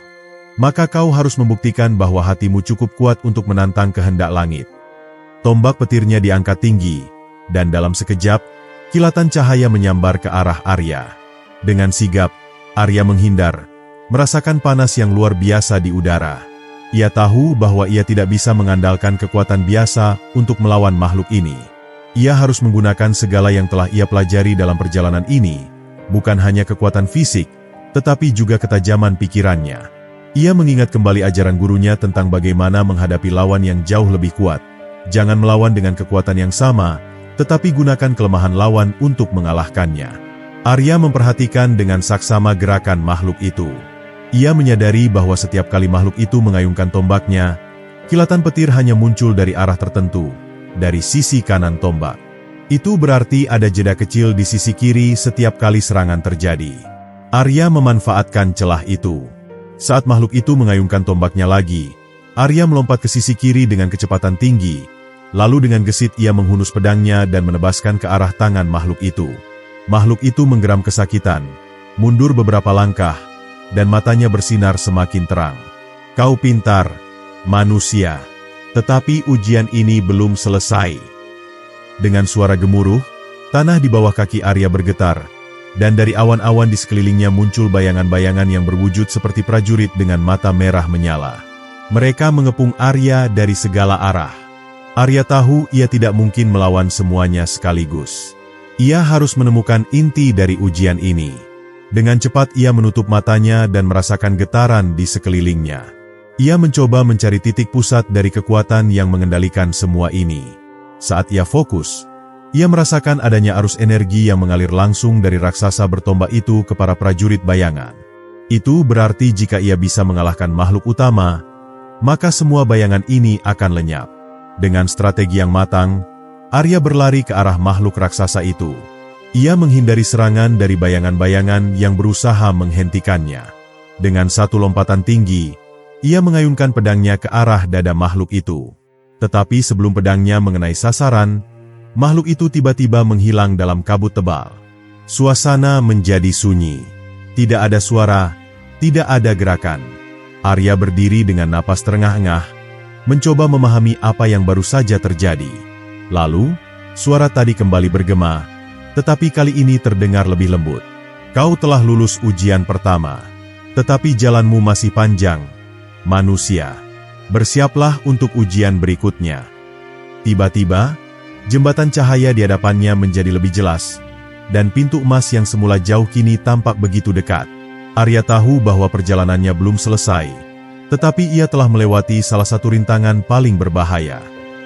maka kau harus membuktikan bahwa hatimu cukup kuat untuk menantang kehendak langit. Tombak petirnya diangkat tinggi, dan dalam sekejap, kilatan cahaya menyambar ke arah Arya. Dengan sigap, Arya menghindar, merasakan panas yang luar biasa di udara. Ia tahu bahwa ia tidak bisa mengandalkan kekuatan biasa untuk melawan makhluk ini. Ia harus menggunakan segala yang telah ia pelajari dalam perjalanan ini, bukan hanya kekuatan fisik, tetapi juga ketajaman pikirannya. Ia mengingat kembali ajaran gurunya tentang bagaimana menghadapi lawan yang jauh lebih kuat. Jangan melawan dengan kekuatan yang sama, tetapi gunakan kelemahan lawan untuk mengalahkannya. Arya memperhatikan dengan saksama gerakan makhluk itu. Ia menyadari bahwa setiap kali makhluk itu mengayunkan tombaknya, kilatan petir hanya muncul dari arah tertentu, dari sisi kanan tombak. Itu berarti ada jeda kecil di sisi kiri setiap kali serangan terjadi. Arya memanfaatkan celah itu. Saat makhluk itu mengayunkan tombaknya lagi, Arya melompat ke sisi kiri dengan kecepatan tinggi, lalu dengan gesit ia menghunus pedangnya dan menebaskan ke arah tangan makhluk itu. Makhluk itu menggeram kesakitan, mundur beberapa langkah, dan matanya bersinar semakin terang. Kau pintar, manusia, tetapi ujian ini belum selesai. Dengan suara gemuruh, tanah di bawah kaki Arya bergetar, Dan dari awan-awan di sekelilingnya muncul bayangan-bayangan yang berwujud seperti prajurit dengan mata merah menyala. Mereka mengepung Arya dari segala arah. Arya tahu ia tidak mungkin melawan semuanya sekaligus. Ia harus menemukan inti dari ujian ini. Dengan cepat ia menutup matanya dan merasakan getaran di sekelilingnya. Ia mencoba mencari titik pusat dari kekuatan yang mengendalikan semua ini. Saat ia fokus, ia merasakan adanya arus energi yang mengalir langsung dari raksasa bertombak itu ke para prajurit bayangan. Itu berarti jika ia bisa mengalahkan makhluk utama, maka semua bayangan ini akan lenyap. Dengan strategi yang matang, Arya berlari ke arah makhluk raksasa itu. Ia menghindari serangan dari bayangan-bayangan yang berusaha menghentikannya. Dengan satu lompatan tinggi, ia mengayunkan pedangnya ke arah dada makhluk itu. Tetapi sebelum pedangnya mengenai sasaran, makhluk itu tiba-tiba menghilang dalam kabut tebal. Suasana menjadi sunyi. Tidak ada suara, tidak ada gerakan. Arya berdiri dengan napas terengah-engah, mencoba memahami apa yang baru saja terjadi. Lalu, suara tadi kembali bergema, tetapi kali ini terdengar lebih lembut. Kau telah lulus ujian pertama, tetapi jalanmu masih panjang, manusia. Bersiaplah untuk ujian berikutnya. Tiba-tiba, jembatan cahaya di hadapannya menjadi lebih jelas, dan pintu emas yang semula jauh kini tampak begitu dekat. Arya tahu bahwa perjalanannya belum selesai, tetapi ia telah melewati salah satu rintangan paling berbahaya.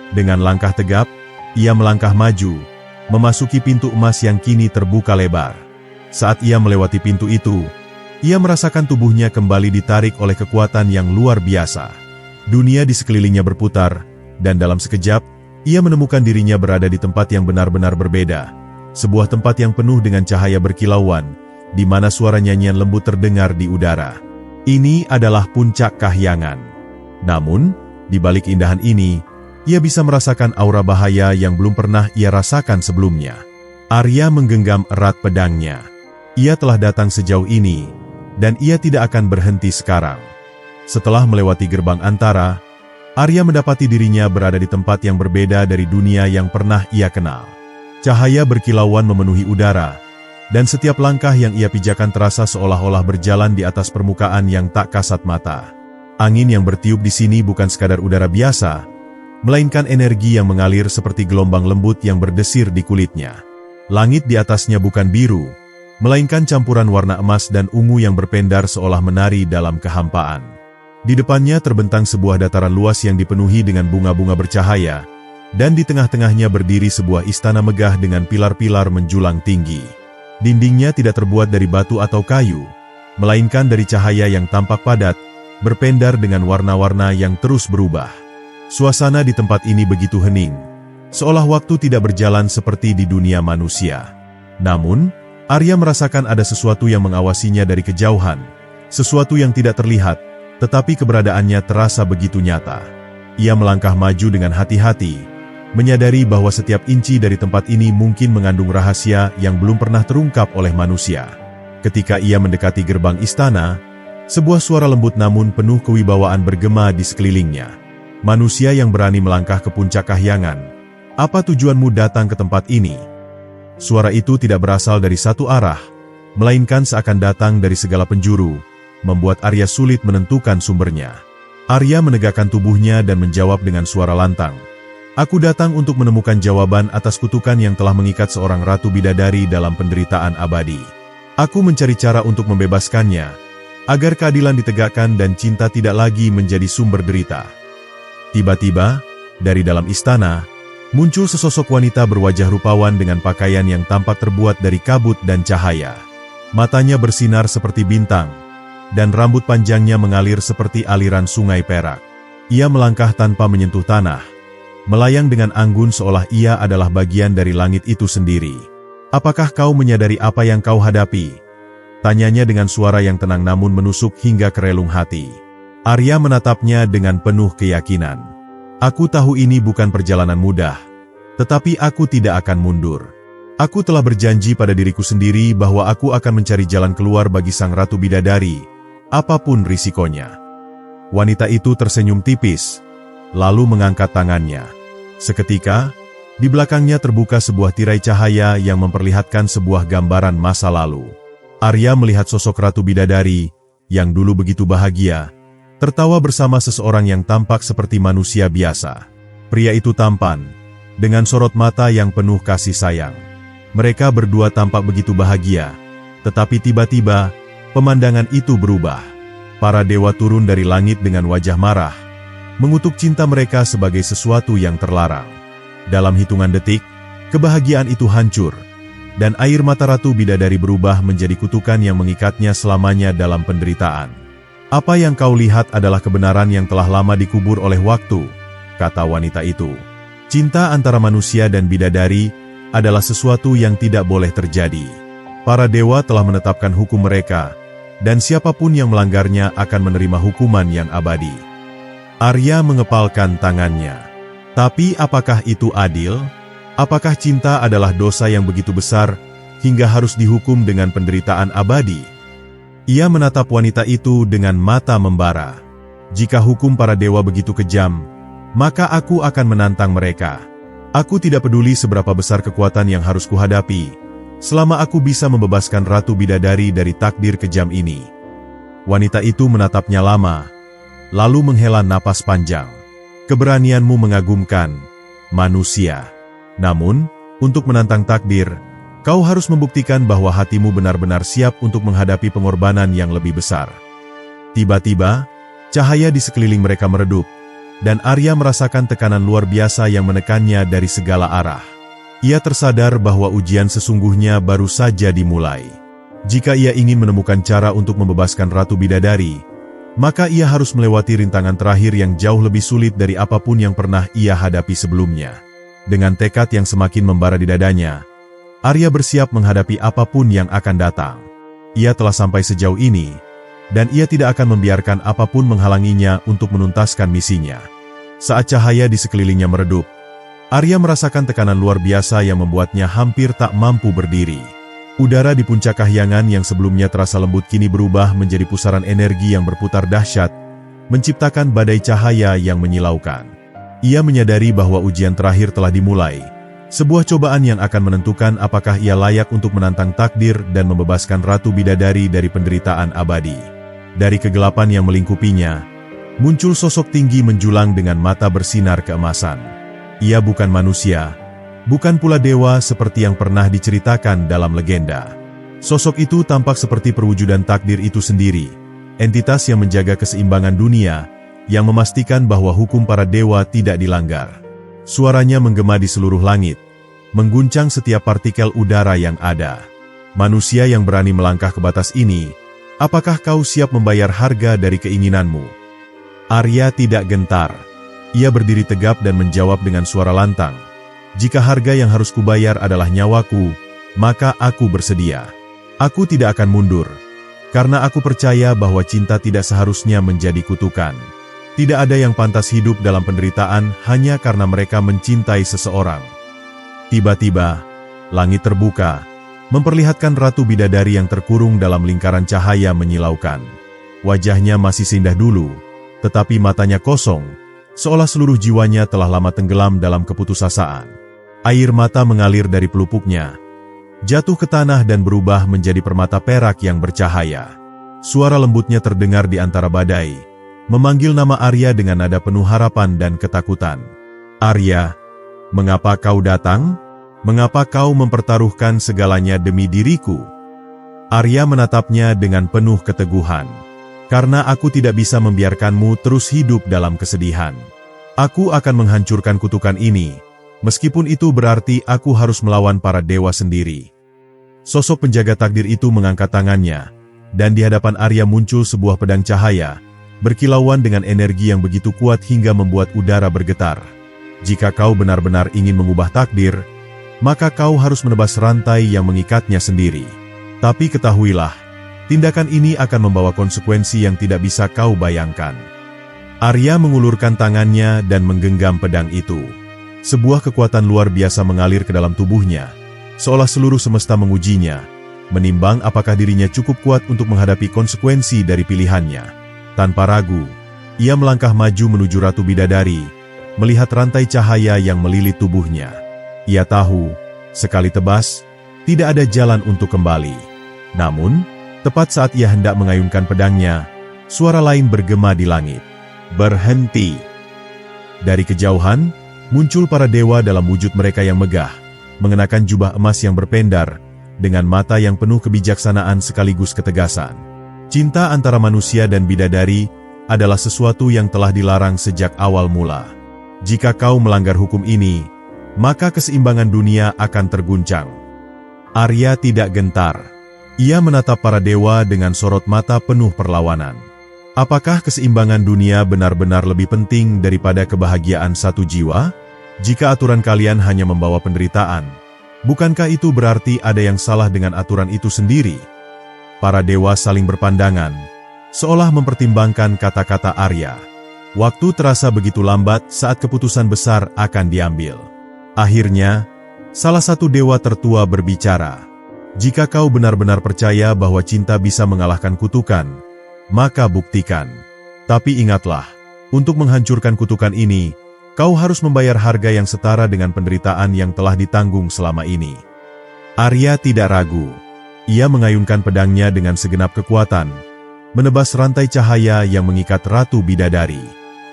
Dengan langkah tegap, ia melangkah maju, memasuki pintu emas yang kini terbuka lebar. Saat ia melewati pintu itu, ia merasakan tubuhnya kembali ditarik oleh kekuatan yang luar biasa. Dunia di sekelilingnya berputar, dan dalam sekejap, ia menemukan dirinya berada di tempat yang benar-benar berbeda. Sebuah tempat yang penuh dengan cahaya berkilauan, di mana suara nyanyian lembut terdengar di udara. Ini adalah puncak kahyangan. Namun, di balik keindahan ini, ia bisa merasakan aura bahaya yang belum pernah ia rasakan sebelumnya. Arya menggenggam erat pedangnya. Ia telah datang sejauh ini, dan ia tidak akan berhenti sekarang. Setelah melewati gerbang antara, Arya mendapati dirinya berada di tempat yang berbeda dari dunia yang pernah ia kenal. Cahaya berkilauan memenuhi udara, dan setiap langkah yang ia pijakan terasa seolah-olah berjalan di atas permukaan yang tak kasat mata. Angin yang bertiup di sini bukan sekadar udara biasa, melainkan energi yang mengalir seperti gelombang lembut yang berdesir di kulitnya. Langit di atasnya bukan biru, melainkan campuran warna emas dan ungu yang berpendar seolah menari dalam kehampaan. Di depannya terbentang sebuah dataran luas yang dipenuhi dengan bunga-bunga bercahaya, dan di tengah-tengahnya berdiri sebuah istana megah dengan pilar-pilar menjulang tinggi. Dindingnya tidak terbuat dari batu atau kayu, melainkan dari cahaya yang tampak padat, berpendar dengan warna-warna yang terus berubah. Suasana di tempat ini begitu hening, seolah waktu tidak berjalan seperti di dunia manusia. Namun, Arya merasakan ada sesuatu yang mengawasinya dari kejauhan, sesuatu yang tidak terlihat, tetapi keberadaannya terasa begitu nyata. Ia melangkah maju dengan hati-hati, menyadari bahwa setiap inci dari tempat ini mungkin mengandung rahasia yang belum pernah terungkap oleh manusia. Ketika ia mendekati gerbang istana, sebuah suara lembut namun penuh kewibawaan bergema di sekelilingnya. Manusia yang berani melangkah ke puncak kahyangan, apa tujuanmu datang ke tempat ini? Suara itu tidak berasal dari satu arah, melainkan seakan datang dari segala penjuru, membuat Arya sulit menentukan sumbernya. Arya menegakkan tubuhnya dan menjawab dengan suara lantang. Aku datang untuk menemukan jawaban atas kutukan yang telah mengikat seorang ratu bidadari dalam penderitaan abadi. Aku mencari cara untuk membebaskannya, agar keadilan ditegakkan dan cinta tidak lagi menjadi sumber derita. Tiba-tiba, dari dalam istana, muncul sesosok wanita berwajah rupawan dengan pakaian yang tampak terbuat dari kabut dan cahaya. Matanya bersinar seperti bintang, dan rambut panjangnya mengalir seperti aliran sungai perak. Ia melangkah tanpa menyentuh tanah, melayang dengan anggun seolah ia adalah bagian dari langit itu sendiri. Apakah kau menyadari apa yang kau hadapi? Tanyanya dengan suara yang tenang namun menusuk hingga ke relung hati. Arya menatapnya dengan penuh keyakinan. Aku tahu ini bukan perjalanan mudah, tetapi aku tidak akan mundur. Aku telah berjanji pada diriku sendiri bahwa aku akan mencari jalan keluar bagi sang ratu bidadari, apapun risikonya. Wanita itu tersenyum tipis, lalu mengangkat tangannya. Seketika, Di belakangnya terbuka sebuah tirai cahaya yang memperlihatkan sebuah gambaran masa lalu. Arya melihat sosok Ratu Bidadari, yang dulu begitu bahagia, tertawa bersama seseorang yang tampak seperti manusia biasa. Pria itu tampan, dengan sorot mata yang penuh kasih sayang. Mereka berdua tampak begitu bahagia, tetapi tiba-tiba, pemandangan itu berubah. Para dewa turun dari langit dengan wajah marah, mengutuk cinta mereka sebagai sesuatu yang terlarang. Dalam hitungan detik, kebahagiaan itu hancur, dan air mata Ratu Bidadari berubah menjadi kutukan yang mengikatnya selamanya dalam penderitaan. "Apa yang kau lihat adalah kebenaran yang telah lama dikubur oleh waktu," kata wanita itu. "Cinta antara manusia dan bidadari adalah sesuatu yang tidak boleh terjadi. Para dewa telah menetapkan hukum mereka, dan siapapun yang melanggarnya akan menerima hukuman yang abadi." Arya mengepalkan tangannya. Tapi apakah itu adil? Apakah cinta adalah dosa yang begitu besar hingga harus dihukum dengan penderitaan abadi? Ia menatap wanita itu dengan mata membara. "Jika hukum para dewa begitu kejam, maka aku akan menantang mereka. Aku tidak peduli seberapa besar kekuatan yang harus kuhadapi, selama aku bisa membebaskan Ratu Bidadari dari takdir kejam ini." Wanita itu menatapnya lama, lalu menghela napas panjang. "Keberanianmu mengagumkan, manusia. Namun, untuk menantang takdir, kau harus membuktikan bahwa hatimu benar-benar siap untuk menghadapi pengorbanan yang lebih besar." Tiba-tiba, cahaya di sekeliling mereka meredup, dan Arya merasakan tekanan luar biasa yang menekannya dari segala arah. Ia tersadar bahwa ujian sesungguhnya baru saja dimulai. Jika ia ingin menemukan cara untuk membebaskan Ratu Bidadari, maka ia harus melewati rintangan terakhir yang jauh lebih sulit dari apapun yang pernah ia hadapi sebelumnya. Dengan tekad yang semakin membara di dadanya, Arya bersiap menghadapi apapun yang akan datang. Ia telah sampai sejauh ini, dan ia tidak akan membiarkan apapun menghalanginya untuk menuntaskan misinya. Saat cahaya di sekelilingnya meredup, Arya merasakan tekanan luar biasa yang membuatnya hampir tak mampu berdiri. Udara di puncak kahyangan yang sebelumnya terasa lembut kini berubah menjadi pusaran energi yang berputar dahsyat, menciptakan badai cahaya yang menyilaukan. Ia menyadari bahwa ujian terakhir telah dimulai, sebuah cobaan yang akan menentukan apakah ia layak untuk menantang takdir dan membebaskan Ratu Bidadari dari penderitaan abadi. Dari kegelapan yang melingkupinya, muncul sosok tinggi menjulang dengan mata bersinar keemasan. Ia bukan manusia, bukan pula dewa seperti yang pernah diceritakan dalam legenda. Sosok itu tampak seperti perwujudan takdir itu sendiri, entitas yang menjaga keseimbangan dunia, yang memastikan bahwa hukum para dewa tidak dilanggar. Suaranya menggema di seluruh langit, mengguncang setiap partikel udara yang ada. "Manusia yang berani melangkah ke batas ini, apakah kau siap membayar harga dari keinginanmu?" Arya tidak gentar. Ia berdiri tegap dan menjawab dengan suara lantang, "Jika harga yang harus kubayar adalah nyawaku, maka aku bersedia. Aku tidak akan mundur, karena aku percaya bahwa cinta tidak seharusnya menjadi kutukan. Tidak ada yang pantas hidup dalam penderitaan hanya karena mereka mencintai seseorang." Tiba-tiba, langit terbuka, memperlihatkan Ratu Bidadari yang terkurung dalam lingkaran cahaya menyilaukan. Wajahnya masih seindah dulu, tetapi matanya kosong, seolah seluruh jiwanya telah lama tenggelam dalam keputusasaan. Air mata mengalir dari pelupuknya, jatuh ke tanah dan berubah menjadi permata perak yang bercahaya. Suara lembutnya terdengar di antara badai, memanggil nama Arya dengan nada penuh harapan dan ketakutan. "Arya, mengapa kau datang? Mengapa kau mempertaruhkan segalanya demi diriku?" Arya menatapnya dengan penuh keteguhan. "Karena aku tidak bisa membiarkanmu terus hidup dalam kesedihan. Aku akan menghancurkan kutukan ini, meskipun itu berarti aku harus melawan para dewa sendiri." Sosok penjaga takdir itu mengangkat tangannya, dan di hadapan Arya muncul sebuah pedang cahaya, berkilauan dengan energi yang begitu kuat hingga membuat udara bergetar. "Jika kau benar-benar ingin mengubah takdir, maka kau harus menebas rantai yang mengikatnya sendiri. Tapi ketahuilah, tindakan ini akan membawa konsekuensi yang tidak bisa kau bayangkan." Arya mengulurkan tangannya dan menggenggam pedang itu. Sebuah kekuatan luar biasa mengalir ke dalam tubuhnya, seolah seluruh semesta mengujinya, menimbang apakah dirinya cukup kuat untuk menghadapi konsekuensi dari pilihannya. Tanpa ragu, ia melangkah maju menuju Ratu Bidadari, melihat rantai cahaya yang melilit tubuhnya. Ia tahu, sekali tebas, tidak ada jalan untuk kembali. Namun, tepat saat ia hendak mengayunkan pedangnya, suara lain bergema di langit. Berhenti! Dari kejauhan, muncul para dewa dalam wujud mereka yang megah, mengenakan jubah emas yang berpendar, dengan mata yang penuh kebijaksanaan sekaligus ketegasan. Cinta antara manusia dan bidadari adalah sesuatu yang telah dilarang sejak awal mula. Jika kau melanggar hukum ini, maka keseimbangan dunia akan terguncang. Arya tidak gentar. Ia menatap para dewa dengan sorot mata penuh perlawanan. Apakah keseimbangan dunia benar-benar lebih penting daripada kebahagiaan satu jiwa? Jika aturan kalian hanya membawa penderitaan, bukankah itu berarti ada yang salah dengan aturan itu sendiri? Para dewa saling berpandangan, seolah mempertimbangkan kata-kata Arya. Waktu terasa begitu lambat saat keputusan besar akan diambil. Akhirnya, salah satu dewa tertua berbicara. Jika kau benar-benar percaya bahwa cinta bisa mengalahkan kutukan, maka buktikan. Tapi ingatlah, untuk menghancurkan kutukan ini, kau harus membayar harga yang setara dengan penderitaan yang telah ditanggung selama ini. Arya tidak ragu. Ia mengayunkan pedangnya dengan segenap kekuatan, menebas rantai cahaya yang mengikat Ratu Bidadari.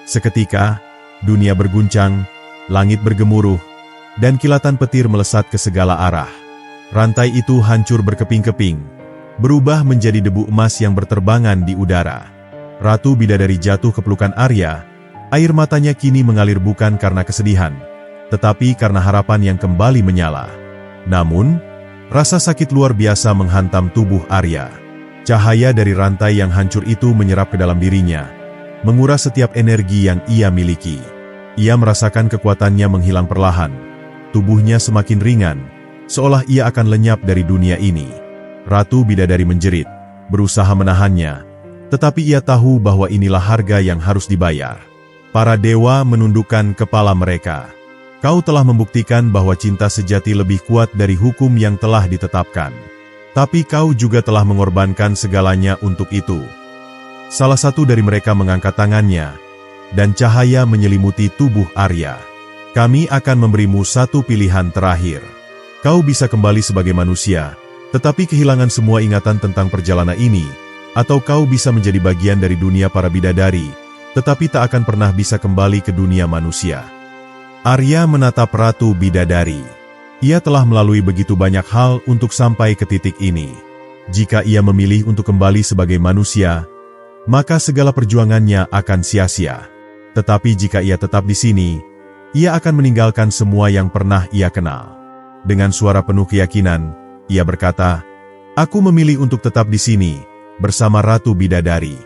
Seketika, dunia berguncang, langit bergemuruh, dan kilatan petir melesat ke segala arah. Rantai itu hancur berkeping-keping, berubah menjadi debu emas yang berterbangan di udara. Ratu Bidadari jatuh ke pelukan Arya, air matanya kini mengalir bukan karena kesedihan, tetapi karena harapan yang kembali menyala. Namun, rasa sakit luar biasa menghantam tubuh Arya. Cahaya dari rantai yang hancur itu menyerap ke dalam dirinya, menguras setiap energi yang ia miliki. Ia merasakan kekuatannya menghilang perlahan. Tubuhnya semakin ringan, seolah ia akan lenyap dari dunia ini. Ratu Bidadari menjerit, berusaha menahannya, tetapi ia tahu bahwa inilah harga yang harus dibayar. Para dewa menundukkan kepala mereka. Kau telah membuktikan bahwa cinta sejati lebih kuat dari hukum yang telah ditetapkan. Tapi kau juga telah mengorbankan segalanya untuk itu. Salah satu dari mereka mengangkat tangannya, dan cahaya menyelimuti tubuh Arya. Kami akan memberimu satu pilihan terakhir. Kau bisa kembali sebagai manusia, tetapi kehilangan semua ingatan tentang perjalanan ini, atau kau bisa menjadi bagian dari dunia para bidadari, tetapi tak akan pernah bisa kembali ke dunia manusia. Arya menatap Ratu Bidadari. Ia telah melalui begitu banyak hal untuk sampai ke titik ini. Jika ia memilih untuk kembali sebagai manusia, maka segala perjuangannya akan sia-sia. Tetapi jika ia tetap di sini, ia akan meninggalkan semua yang pernah ia kenal. Dengan suara penuh keyakinan, ia berkata, "Aku memilih untuk tetap di sini, bersama Ratu Bidadari."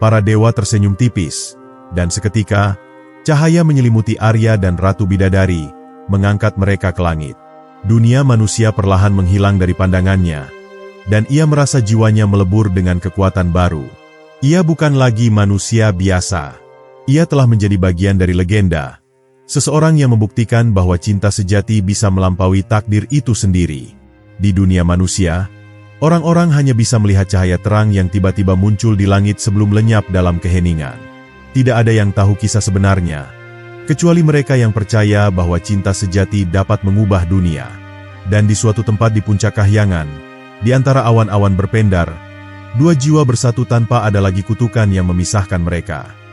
Para dewa tersenyum tipis, dan seketika, cahaya menyelimuti Arya dan Ratu Bidadari, mengangkat mereka ke langit. Dunia manusia perlahan menghilang dari pandangannya, dan ia merasa jiwanya melebur dengan kekuatan baru. Ia bukan lagi manusia biasa. Ia telah menjadi bagian dari legenda. Seseorang yang membuktikan bahwa cinta sejati bisa melampaui takdir itu sendiri. Di dunia manusia, orang-orang hanya bisa melihat cahaya terang yang tiba-tiba muncul di langit sebelum lenyap dalam keheningan. Tidak ada yang tahu kisah sebenarnya, kecuali mereka yang percaya bahwa cinta sejati dapat mengubah dunia. Dan di suatu tempat di puncak kahyangan, di antara awan-awan berpendar, dua jiwa bersatu tanpa ada lagi kutukan yang memisahkan mereka.